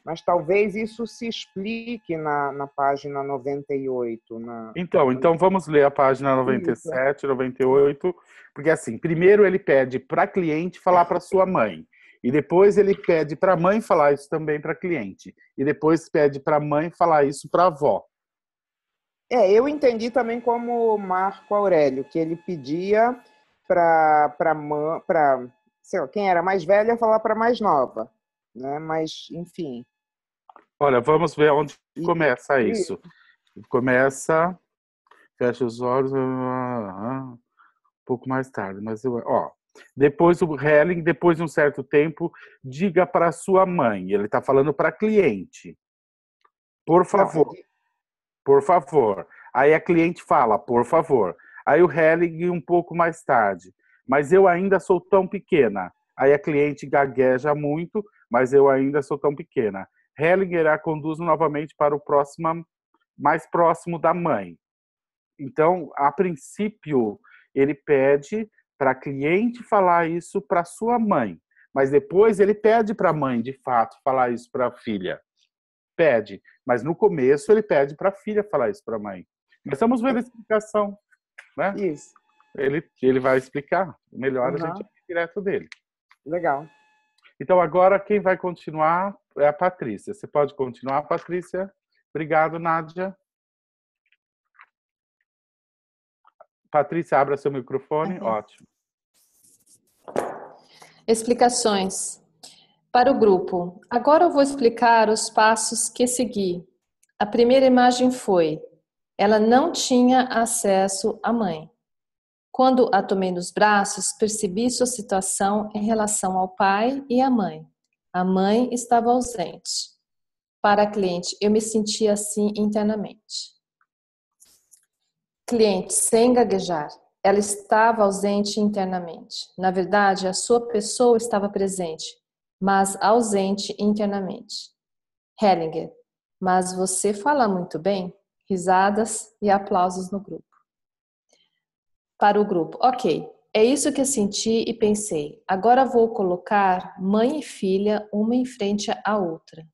Mas talvez isso se explique na página 98. Então vamos ler a página 97, 98, porque assim, primeiro ele pede para a cliente falar para sua mãe, e depois ele pede para a mãe falar isso também para a cliente, e depois pede para a mãe falar isso para a avó. Eu entendi também como Marco Aurélio, que ele pedia para sei lá, quem era mais velha falar para mais nova, né? Mas, enfim. Olha, vamos ver onde começa isso. Começa, fecha os olhos, um pouco mais tarde, mas depois o Helling, depois de um certo tempo, diga para sua mãe. Ele está falando para cliente. Por favor. Por favor. Aí a cliente fala, por favor. Aí o Helling um pouco mais tarde. Mas eu ainda sou tão pequena. Aí a cliente gagueja muito, mas eu ainda sou tão pequena. Hellinger a conduz novamente para o próximo, mais próximo da mãe. Então, a princípio, ele pede para a cliente falar isso para sua mãe. Mas depois ele pede para a mãe, de fato, falar isso para a filha. Pede. Mas no começo ele pede para a filha falar isso para a mãe. Mas vamos ver a explicação. Né? Isso. Ele vai explicar. Melhor a gente ir direto dele. Legal. Então, agora quem vai continuar é a Patrícia. Você pode continuar, Patrícia? Obrigado, Nádia. Patrícia, abra seu microfone. Ótimo. Explicações. Para o grupo. Agora eu vou explicar os passos que segui. A primeira imagem foi: ela não tinha acesso à mãe. Quando a tomei nos braços, percebi sua situação em relação ao pai e à mãe. A mãe estava ausente. Para a cliente, eu me sentia assim internamente. Cliente, sem gaguejar. Ela estava ausente internamente. Na verdade, a sua pessoa estava presente, mas ausente internamente. Hellinger, mas você fala muito bem. Risadas e aplausos no grupo. Para o grupo, ok, é isso que eu senti e pensei. Agora vou colocar mãe e filha uma em frente à outra.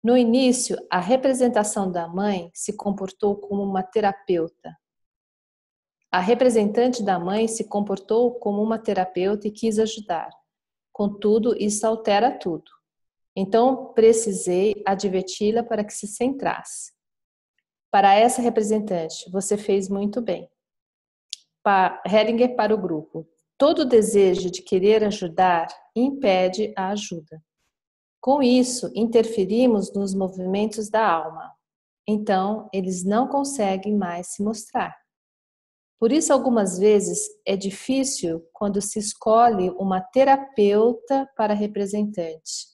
No início, a representação da mãe se comportou como uma terapeuta. A representante da mãe se comportou como uma terapeuta e quis ajudar. Contudo, isso altera tudo. Então, precisei adverti-la para que se centrasse. Para essa representante, você fez muito bem. Hellinger para o grupo. Todo desejo de querer ajudar impede a ajuda. Com isso, interferimos nos movimentos da alma. Então, eles não conseguem mais se mostrar. Por isso, algumas vezes, é difícil quando se escolhe uma terapeuta para representante,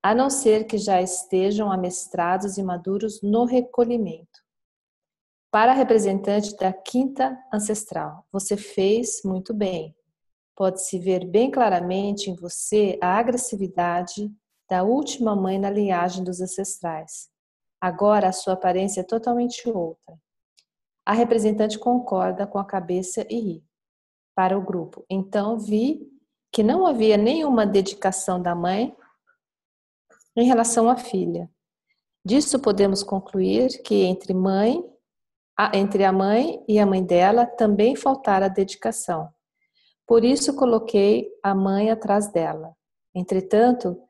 a não ser que já estejam amestrados e maduros no recolhimento. Para a representante da quinta ancestral, você fez muito bem. Pode-se ver bem claramente em você a agressividade da última mãe na linhagem dos ancestrais. Agora a sua aparência é totalmente outra. A representante concorda com a cabeça e ri. Para o grupo, então vi que não havia nenhuma dedicação da mãe em relação à filha. Disso podemos concluir que entre a mãe e a mãe dela também faltara dedicação. Por isso coloquei a mãe atrás dela. Entretanto,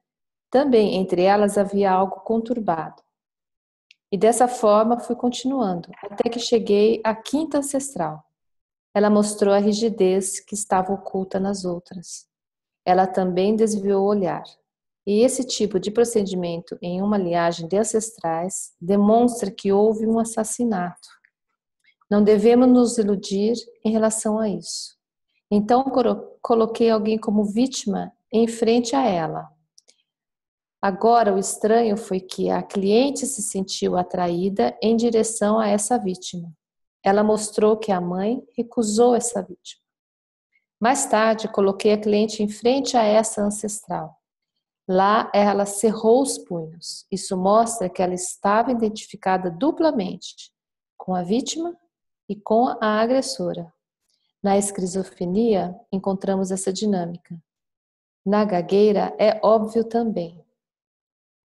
também entre elas havia algo conturbado. E dessa forma fui continuando, até que cheguei à quinta ancestral. Ela mostrou a rigidez que estava oculta nas outras. Ela também desviou o olhar. E esse tipo de procedimento em uma linhagem de ancestrais demonstra que houve um assassinato. Não devemos nos iludir em relação a isso. Então, coloquei alguém como vítima em frente a ela. Agora, o estranho foi que a cliente se sentiu atraída em direção a essa vítima. Ela mostrou que a mãe recusou essa vítima. Mais tarde, coloquei a cliente em frente a essa ancestral. Lá, ela cerrou os punhos. Isso mostra que ela estava identificada duplamente com a vítima e com a agressora. Na esquizofrenia, encontramos essa dinâmica. Na gagueira, é óbvio também.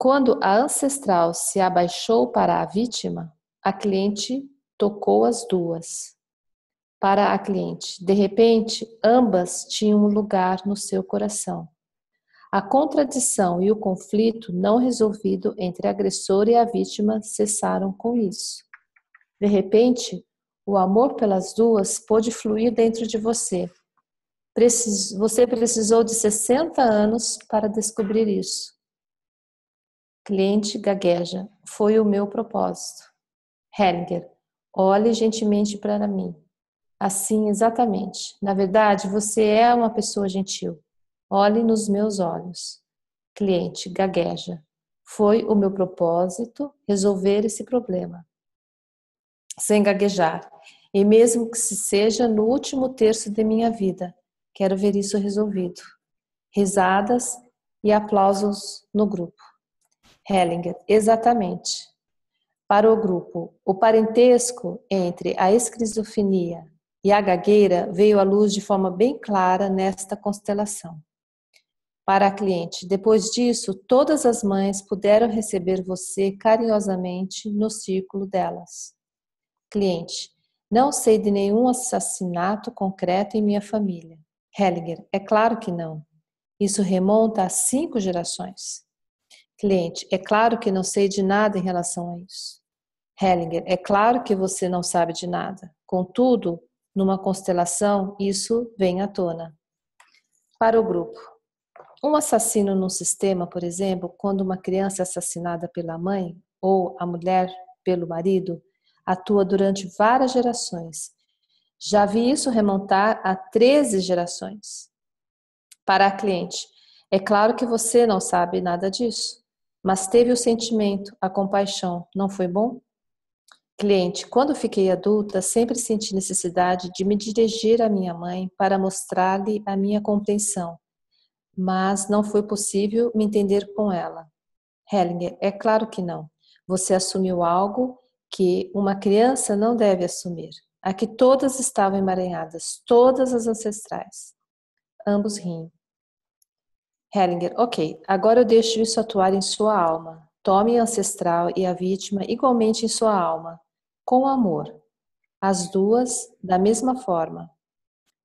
Quando a ancestral se abaixou para a vítima, a cliente tocou as duas. Para a cliente, de repente, ambas tinham um lugar no seu coração. A contradição e o conflito não resolvido entre a agressora e a vítima cessaram com isso. De repente, o amor pelas duas pôde fluir dentro de você. Você precisou de 60 anos para descobrir isso. Cliente gagueja. Foi o meu propósito. Hellinger. Olhe gentilmente para mim. Assim, exatamente. Na verdade, você é uma pessoa gentil. Olhe nos meus olhos. Cliente gagueja. Foi o meu propósito resolver esse problema. Sem gaguejar. E mesmo que se seja no último terço de minha vida, quero ver isso resolvido. Risadas e aplausos no grupo. Hellinger. Exatamente. Para o grupo, o parentesco entre a esquizofrenia e a gagueira veio à luz de forma bem clara nesta constelação. Para a cliente, depois disso, todas as mães puderam receber você carinhosamente no círculo delas. Cliente, não sei de nenhum assassinato concreto em minha família. Hellinger, é claro que não. Isso remonta a 5 gerações. Cliente, é claro que não sei de nada em relação a isso. Hellinger, é claro que você não sabe de nada. Contudo, numa constelação, isso vem à tona. Para o grupo. Um assassino num sistema, por exemplo, quando uma criança é assassinada pela mãe ou a mulher pelo marido, atua durante várias gerações. Já vi isso remontar a 13 gerações. Para a cliente, é claro que você não sabe nada disso, mas teve o sentimento, a compaixão, não foi bom? Cliente, quando fiquei adulta, sempre senti necessidade de me dirigir à minha mãe para mostrar-lhe a minha compreensão, mas não foi possível me entender com ela. Hellinger, é claro que não. Você assumiu algo que uma criança não deve assumir. Aqui todas estavam emaranhadas, todas as ancestrais. Ambos riem. Hellinger, ok, agora eu deixo isso atuar em sua alma. Tome a ancestral e a vítima igualmente em sua alma, com amor. As duas da mesma forma.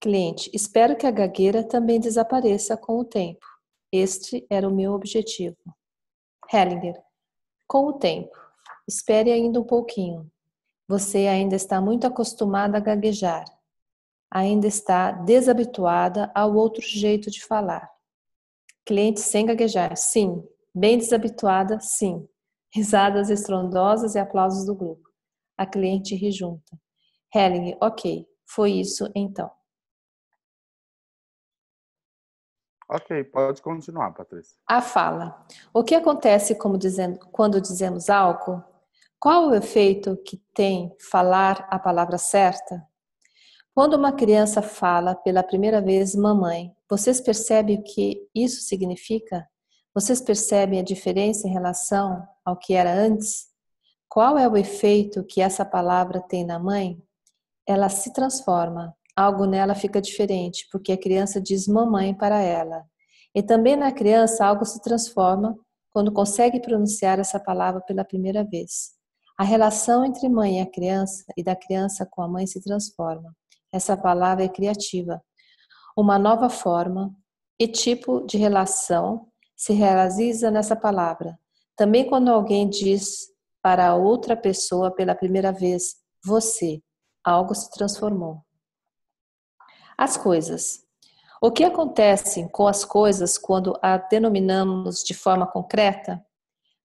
Cliente, espero que a gagueira também desapareça com o tempo. Este era o meu objetivo. Hellinger, com o tempo. Espere ainda um pouquinho. Você ainda está muito acostumada a gaguejar. Ainda está desabituada ao outro jeito de falar. Cliente sem gaguejar. Sim. Bem desabituada. Sim. Risadas estrondosas e aplausos do grupo. A cliente ri junto. Hellinger, ok. Foi isso então. Ok, pode continuar, Patrícia. A fala. O que acontece quando dizemos algo? Qual o efeito que tem falar a palavra certa? Quando uma criança fala pela primeira vez mamãe, vocês percebem o que isso significa? Vocês percebem a diferença em relação ao que era antes? Qual é o efeito que essa palavra tem na mãe? Ela se transforma, algo nela fica diferente, porque a criança diz mamãe para ela. E também na criança algo se transforma quando consegue pronunciar essa palavra pela primeira vez. A relação entre mãe e a criança e da criança com a mãe se transforma. Essa palavra é criativa. Uma nova forma e tipo de relação se realiza nessa palavra. Também quando alguém diz para outra pessoa pela primeira vez, você, algo se transformou. As coisas. O que acontece com as coisas quando a denominamos de forma concreta?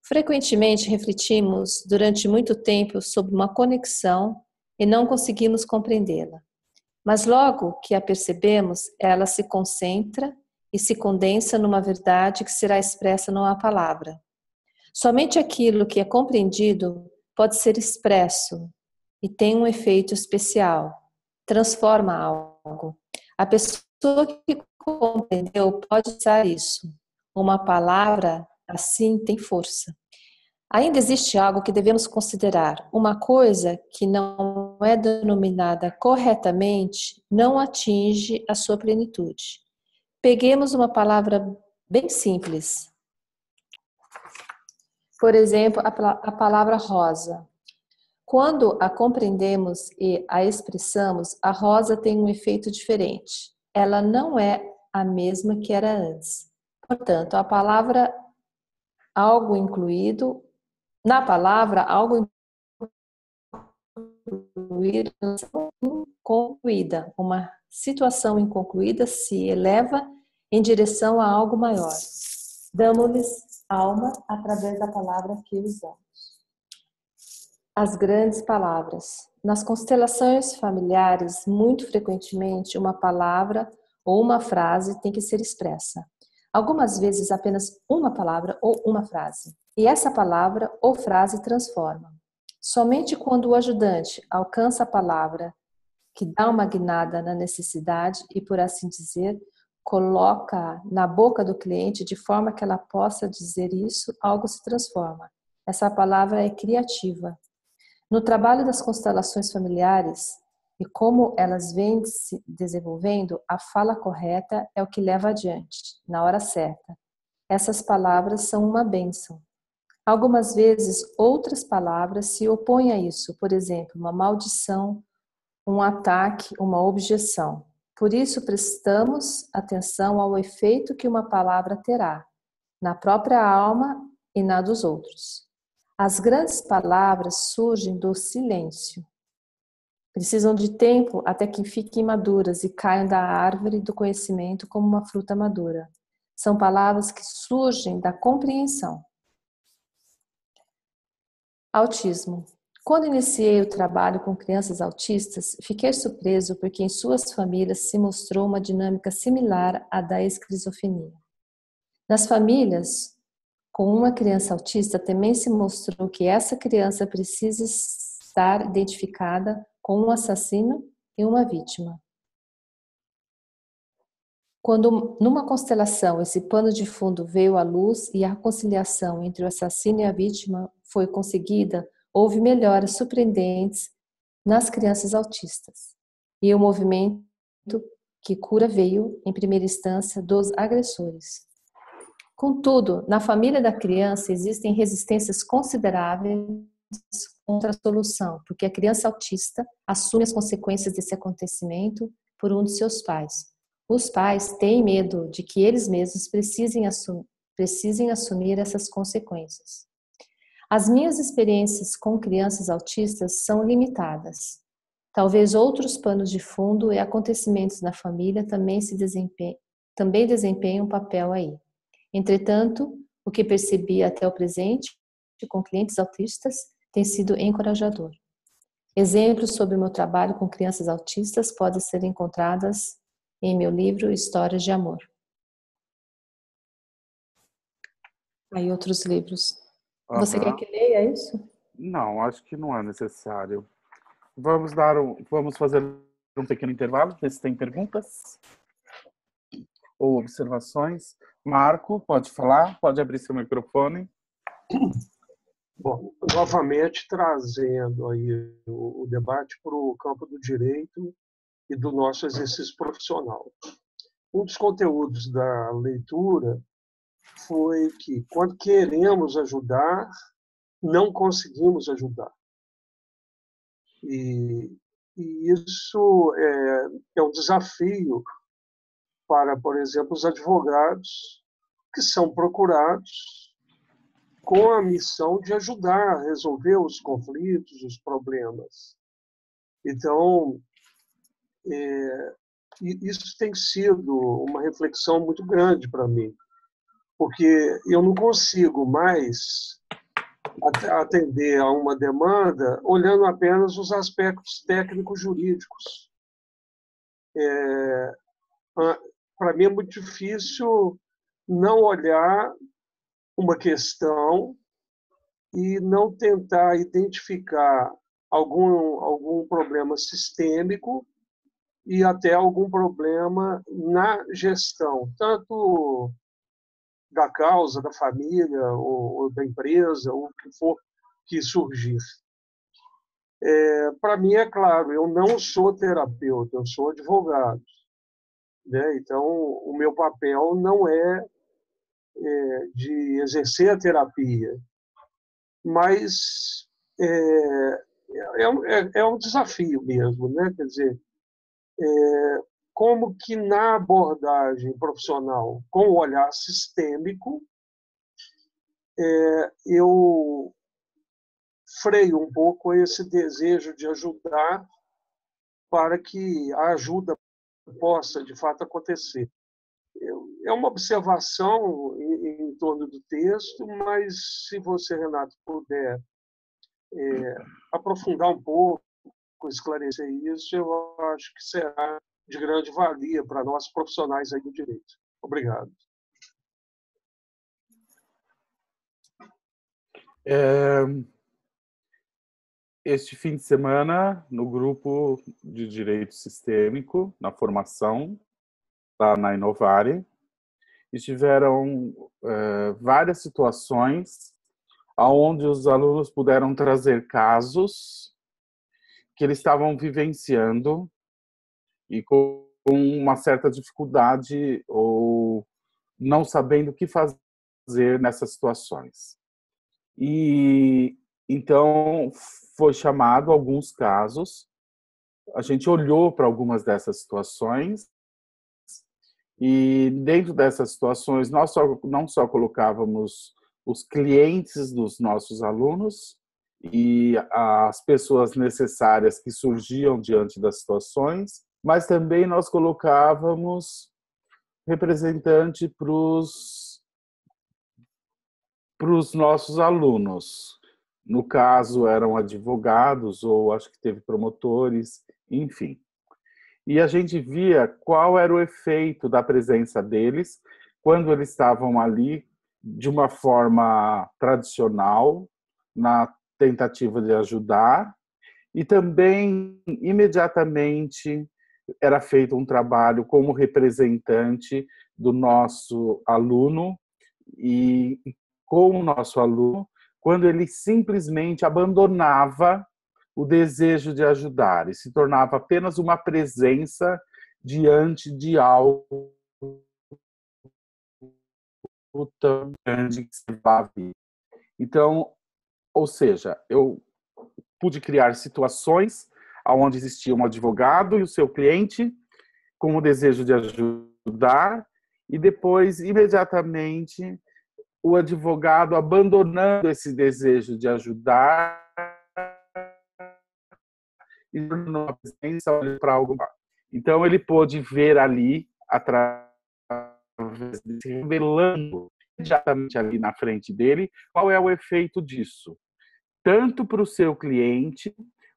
Frequentemente refletimos durante muito tempo sobre uma conexão e não conseguimos compreendê-la. Mas logo que a percebemos, ela se concentra e se condensa numa verdade que será expressa numa palavra. Somente aquilo que é compreendido pode ser expresso e tem um efeito especial, transforma algo. A pessoa que compreendeu pode usar isso. Uma palavra assim tem força. Ainda existe algo que devemos considerar. Uma coisa que não é denominada corretamente não atinge a sua plenitude. Peguemos uma palavra bem simples. Por exemplo, a palavra rosa. Quando a compreendemos e a expressamos, a rosa tem um efeito diferente. Ela não é a mesma que era antes. Portanto, a palavra algo incluído, na palavra algo incluído, concluída, uma situação inconcluída se eleva em direção a algo maior. Damos-lhes alma através da palavra que usamos. As grandes palavras. Nas constelações familiares, muito frequentemente, uma palavra ou uma frase tem que ser expressa. Algumas vezes apenas uma palavra ou uma frase. E essa palavra ou frase transforma. Somente quando o ajudante alcança a palavra que dá uma guinada na necessidade e, por assim dizer, coloca na boca do cliente de forma que ela possa dizer isso, algo se transforma. Essa palavra é criativa. No trabalho das constelações familiares e como elas vêm se desenvolvendo, a fala correta é o que leva adiante, na hora certa. Essas palavras são uma bênção. Algumas vezes, outras palavras se opõem a isso, por exemplo, uma maldição, um ataque, uma objeção. Por isso, prestamos atenção ao efeito que uma palavra terá, na própria alma e na dos outros. As grandes palavras surgem do silêncio. Precisam de tempo até que fiquem maduras e caiam da árvore do conhecimento como uma fruta madura. São palavras que surgem da compreensão. Autismo. Quando iniciei o trabalho com crianças autistas, fiquei surpreso porque em suas famílias se mostrou uma dinâmica similar à da esquizofrenia. Nas famílias com uma criança autista também se mostrou que essa criança precisa estar identificada com um assassino e uma vítima. Quando numa constelação esse pano de fundo veio à luz e a reconciliação entre o assassino e a vítima foi conseguida, houve melhoras surpreendentes nas crianças autistas. E o movimento que cura veio, em primeira instância, dos agressores. Contudo, na família da criança existem resistências consideráveis contra a solução, porque a criança autista assume as consequências desse acontecimento por um de seus pais. Os pais têm medo de que eles mesmos precisem assumir essas consequências. As minhas experiências com crianças autistas são limitadas. Talvez outros panos de fundo e acontecimentos na família também desempenham um papel aí. Entretanto, o que percebi até o presente com clientes autistas tem sido encorajador. Exemplos sobre o meu trabalho com crianças autistas podem ser encontrados em meu livro Histórias de Amor. Aí outros livros. Você quer que leia isso? Não, acho que não é necessário. Vamos fazer um pequeno intervalo, ver se tem perguntas ou observações. Marco, pode falar, pode abrir seu microfone. Bom, novamente trazendo aí o debate para o campo do direito e do nosso exercício profissional. Um dos conteúdos da leitura foi que, quando queremos ajudar, não conseguimos ajudar. E isso é um desafio para, por exemplo, os advogados que são procurados com a missão de ajudar a resolver os conflitos, os problemas. Então, isso tem sido uma reflexão muito grande para mim, porque eu não consigo mais atender a uma demanda olhando apenas os aspectos técnicos jurídicos. Para mim é muito difícil não olhar uma questão e não tentar identificar algum problema sistêmico e até algum problema na gestão, tanto da causa, da família, ou da empresa, ou o que for que surgir. Para mim, é claro, eu não sou terapeuta, eu sou advogado, né? Então, o meu papel não é de exercer a terapia, mas é um desafio mesmo, né? Quer dizer, como que na abordagem profissional com o olhar sistêmico eu freio um pouco esse desejo de ajudar para que a ajuda possa, de fato, acontecer. É uma observação em torno do texto, mas se você, Renato, puder aprofundar um pouco, esclarecer isso, eu acho que será de grande valia para nós profissionais aí do direito. Obrigado. Este fim de semana, no grupo de Direito Sistêmico, na formação, lá na Inovare, estiveram várias situações onde os alunos puderam trazer casos que eles estavam vivenciando e com uma certa dificuldade ou não sabendo o que fazer nessas situações. E então foi chamado alguns casos, a gente olhou para algumas dessas situações e dentro dessas situações nós não só colocávamos os clientes dos nossos alunos e as pessoas necessárias que surgiam diante das situações, mas também nós colocávamos representante para os nossos alunos. No caso, eram advogados, ou acho que teve promotores, enfim. E a gente via qual era o efeito da presença deles quando eles estavam ali de uma forma tradicional, na tentativa de ajudar, e também, imediatamente, era feito um trabalho como representante do nosso aluno e com o nosso aluno, quando ele simplesmente abandonava o desejo de ajudar e se tornava apenas uma presença diante de algo tão grande que se vai. Então, ou seja, eu pude criar situações onde existia um advogado e o seu cliente com o desejo de ajudar e depois, imediatamente, o advogado abandonando esse desejo de ajudar e tornando uma presença para algo mais. Então, ele pôde ver ali, através de se revelando imediatamente ali na frente dele, qual é o efeito disso, tanto para o seu cliente,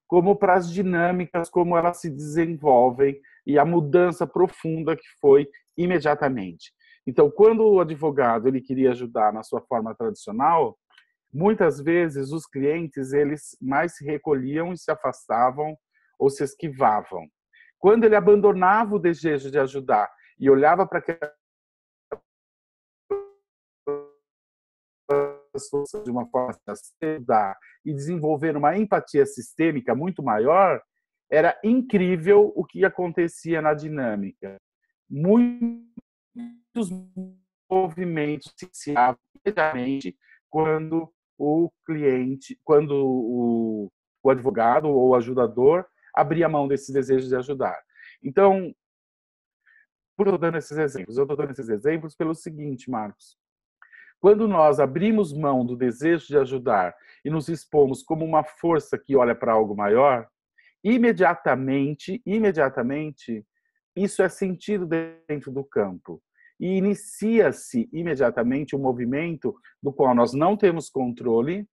como para as dinâmicas, como elas se desenvolvem e a mudança profunda que foi imediatamente. Então, quando o advogado ele queria ajudar na sua forma tradicional, muitas vezes os clientes eles mais se recolhiam e se afastavam ou se esquivavam. Quando ele abandonava o desejo de ajudar e olhava para aquela situação de uma forma de ajudar e desenvolver uma empatia sistêmica muito maior, era incrível o que acontecia na dinâmica. Muitos movimentos se iniciavam imediatamente quando o cliente, quando o advogado ou o ajudador abria mão desse desejo de ajudar. Então, por eu estou dando esses exemplos? Eu estou dando esses exemplos pelo seguinte, Marcos. Quando nós abrimos mão do desejo de ajudar e nos expomos como uma força que olha para algo maior, imediatamente, isso é sentido dentro do campo. E inicia-se imediatamente um movimento do qual nós não temos controle,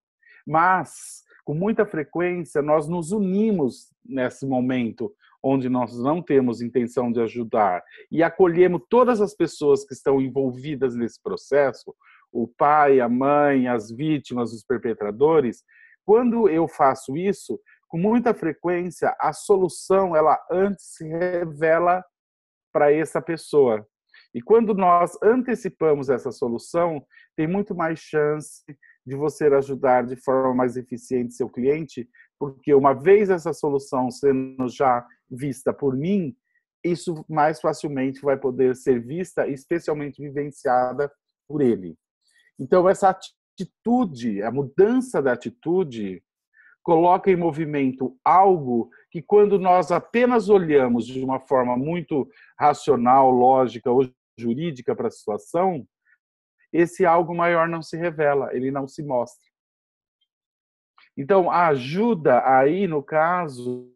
mas, com muita frequência, nós nos unimos nesse momento onde nós não temos intenção de ajudar e acolhemos todas as pessoas que estão envolvidas nesse processo, o pai, a mãe, as vítimas, os perpetradores. Quando eu faço isso, com muita frequência, a solução, ela antes se revela para essa pessoa. E quando nós antecipamos essa solução, tem muito mais chance de você ajudar de forma mais eficiente seu cliente, porque uma vez essa solução sendo já vista por mim, isso mais facilmente vai poder ser vista e especialmente vivenciada por ele. Então, essa atitude, a mudança da atitude, coloca em movimento algo que, quando nós apenas olhamos de uma forma muito racional, lógica ou jurídica para a situação, esse algo maior não se revela, ele não se mostra. Então, a ajuda aí, no caso,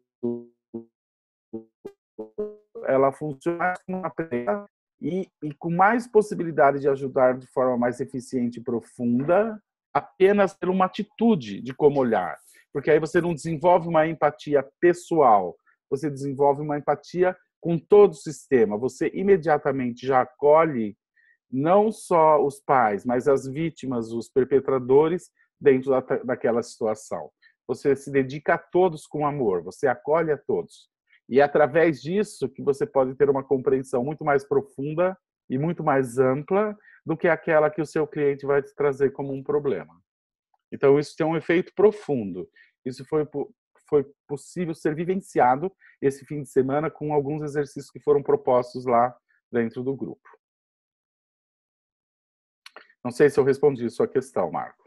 ela funciona como uma plateia e com mais possibilidade de ajudar de forma mais eficiente e profunda, apenas por uma atitude de como olhar. Porque aí você não desenvolve uma empatia pessoal, você desenvolve uma empatia com todo o sistema. Você imediatamente já acolhe não só os pais, mas as vítimas, os perpetradores dentro daquela situação. Você se dedica a todos com amor, você acolhe a todos. E é através disso que você pode ter uma compreensão muito mais profunda e muito mais ampla do que aquela que o seu cliente vai te trazer como um problema. Então, isso tem um efeito profundo. Isso foi possível ser vivenciado esse fim de semana com alguns exercícios que foram propostos lá dentro do grupo. Não sei se eu respondi a sua questão, Marco.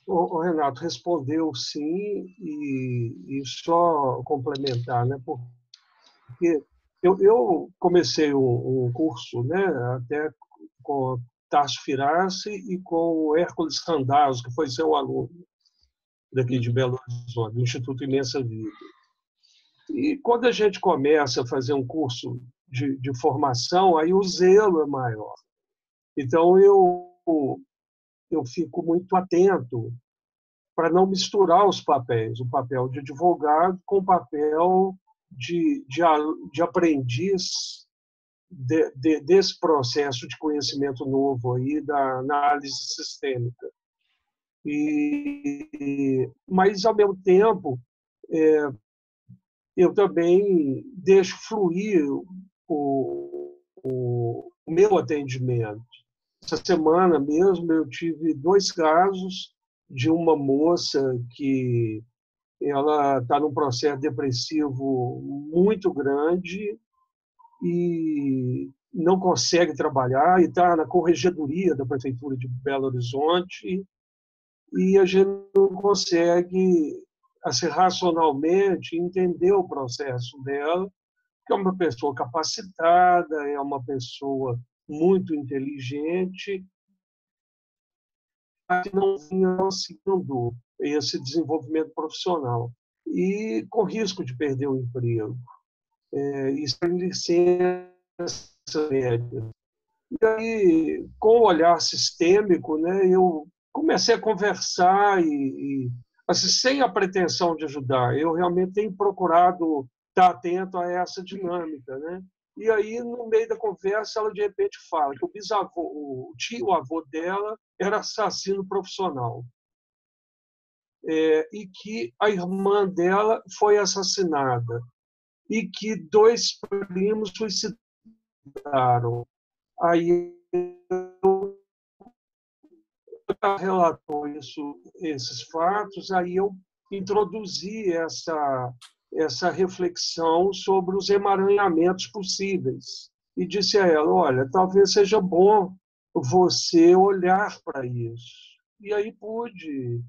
O Renato respondeu sim, e só complementar, né? Porque eu comecei um curso, né? Até com Tasso Firassi e com o Hércules Randazzo, que foi seu aluno daqui de Belo Horizonte, do Instituto Imensa Vida. E quando a gente começa a fazer um curso de formação, aí o zelo é maior. Então, eu fico muito atento para não misturar os papéis, o papel de advogado com o papel de aprendiz desse processo de conhecimento novo aí da análise sistêmica. Mas, ao mesmo tempo, eu também deixo fluir o meu atendimento. Essa semana mesmo eu tive 2 casos de uma moça que ela está num processo depressivo muito grande e não consegue trabalhar, e está na corregedoria da Prefeitura de Belo Horizonte, e a gente não consegue, assim, racionalmente entender o processo dela, que é uma pessoa capacitada, é uma pessoa muito inteligente, mas não vinha conseguindo esse desenvolvimento profissional, e com risco de perder o emprego, e sem licença médica. E aí, com o olhar sistêmico, né, eu comecei a conversar assim, sem a pretensão de ajudar. Eu realmente tenho procurado estar atento a essa dinâmica, né? E aí, no meio da conversa, ela de repente fala que o tio-avô dela era assassino profissional, e que a irmã dela foi assassinada e que 2 primos suicidaram. Aí ela relatou esses fatos, aí eu introduzi essa reflexão sobre os emaranhamentos possíveis e disse a ela: olha, talvez seja bom você olhar para isso. E aí pude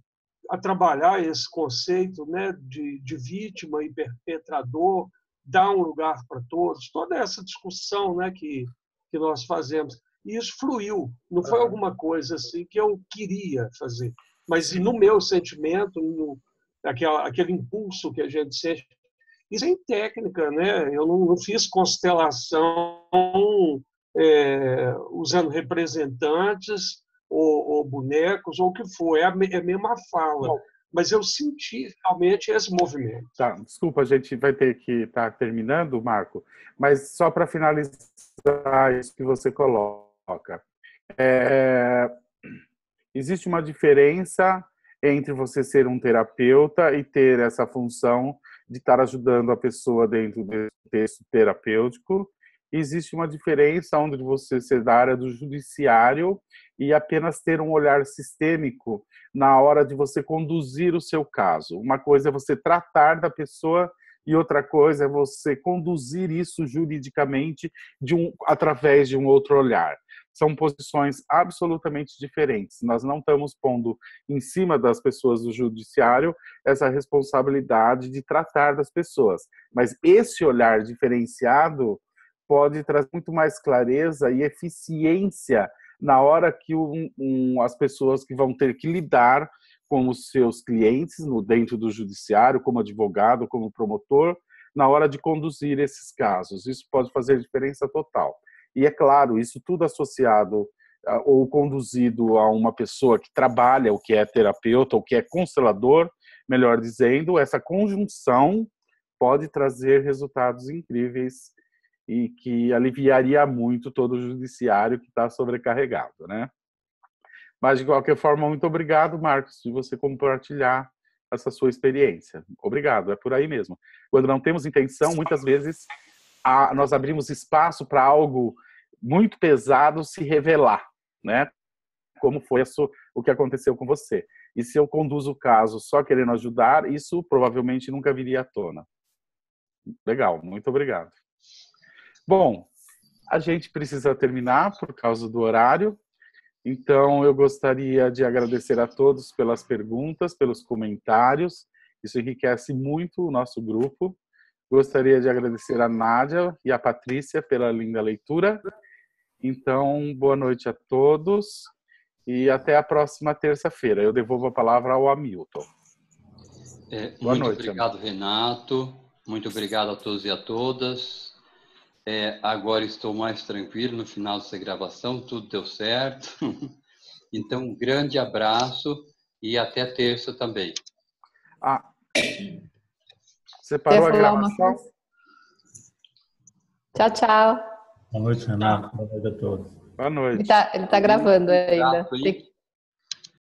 trabalhar esse conceito, né, de vítima e perpetrador, dar um lugar para todos, toda essa discussão, né, que nós fazemos. E isso fluiu, não foi alguma coisa assim que eu queria fazer, mas no meu sentimento, aquele impulso que a gente sente. Isso é em técnica, né? Eu não fiz constelação usando representantes ou bonecos ou o que for, é a mesma fala. Bom, mas eu senti realmente esse movimento. Tá, desculpa, a gente vai ter que estar terminando, Marco, mas só para finalizar isso que você coloca. Existe uma diferença entre você ser um terapeuta e ter essa função de estar ajudando a pessoa dentro desse texto terapêutico. Existe uma diferença onde você ser da área do judiciário e apenas ter um olhar sistêmico na hora de você conduzir o seu caso. Uma coisa é você tratar da pessoa e outra coisa é você conduzir isso juridicamente através de um outro olhar. São posições absolutamente diferentes. Nós não estamos pondo em cima das pessoas do judiciário essa responsabilidade de tratar das pessoas. Mas esse olhar diferenciado pode trazer muito mais clareza e eficiência na hora que as pessoas que vão ter que lidar com os seus clientes dentro do judiciário, como advogado, como promotor, na hora de conduzir esses casos. Isso pode fazer diferença total. E é claro, isso tudo associado ou conduzido a uma pessoa que trabalha, ou que é terapeuta, ou que é constelador, melhor dizendo, essa conjunção pode trazer resultados incríveis e que aliviaria muito todo o judiciário que está sobrecarregado, né? Mas, de qualquer forma, muito obrigado, Marcos, de você compartilhar essa sua experiência. Obrigado, é por aí mesmo. Quando não temos intenção, muitas vezes nós abrimos espaço para algo muito pesado se revelar, né? Como foi o que aconteceu com você. E se eu conduzo o caso só querendo ajudar, isso provavelmente nunca viria à tona. Legal, muito obrigado. Bom, a gente precisa terminar por causa do horário. Então, eu gostaria de agradecer a todos pelas perguntas, pelos comentários. Isso enriquece muito o nosso grupo. Gostaria de agradecer a Nádia e a Patrícia pela linda leitura. Então, boa noite a todos e até a próxima terça-feira. Eu devolvo a palavra ao Hamilton. Boa Muito noite, obrigado, Renato. Muito obrigado a todos e a todas. Agora estou mais tranquilo no final dessa gravação, tudo deu certo. Então, um grande abraço e até terça também. Você parou a gravação? Tchau, tchau. Boa noite, Renato. Boa noite a todos. Boa noite. Ele tá gravando ainda.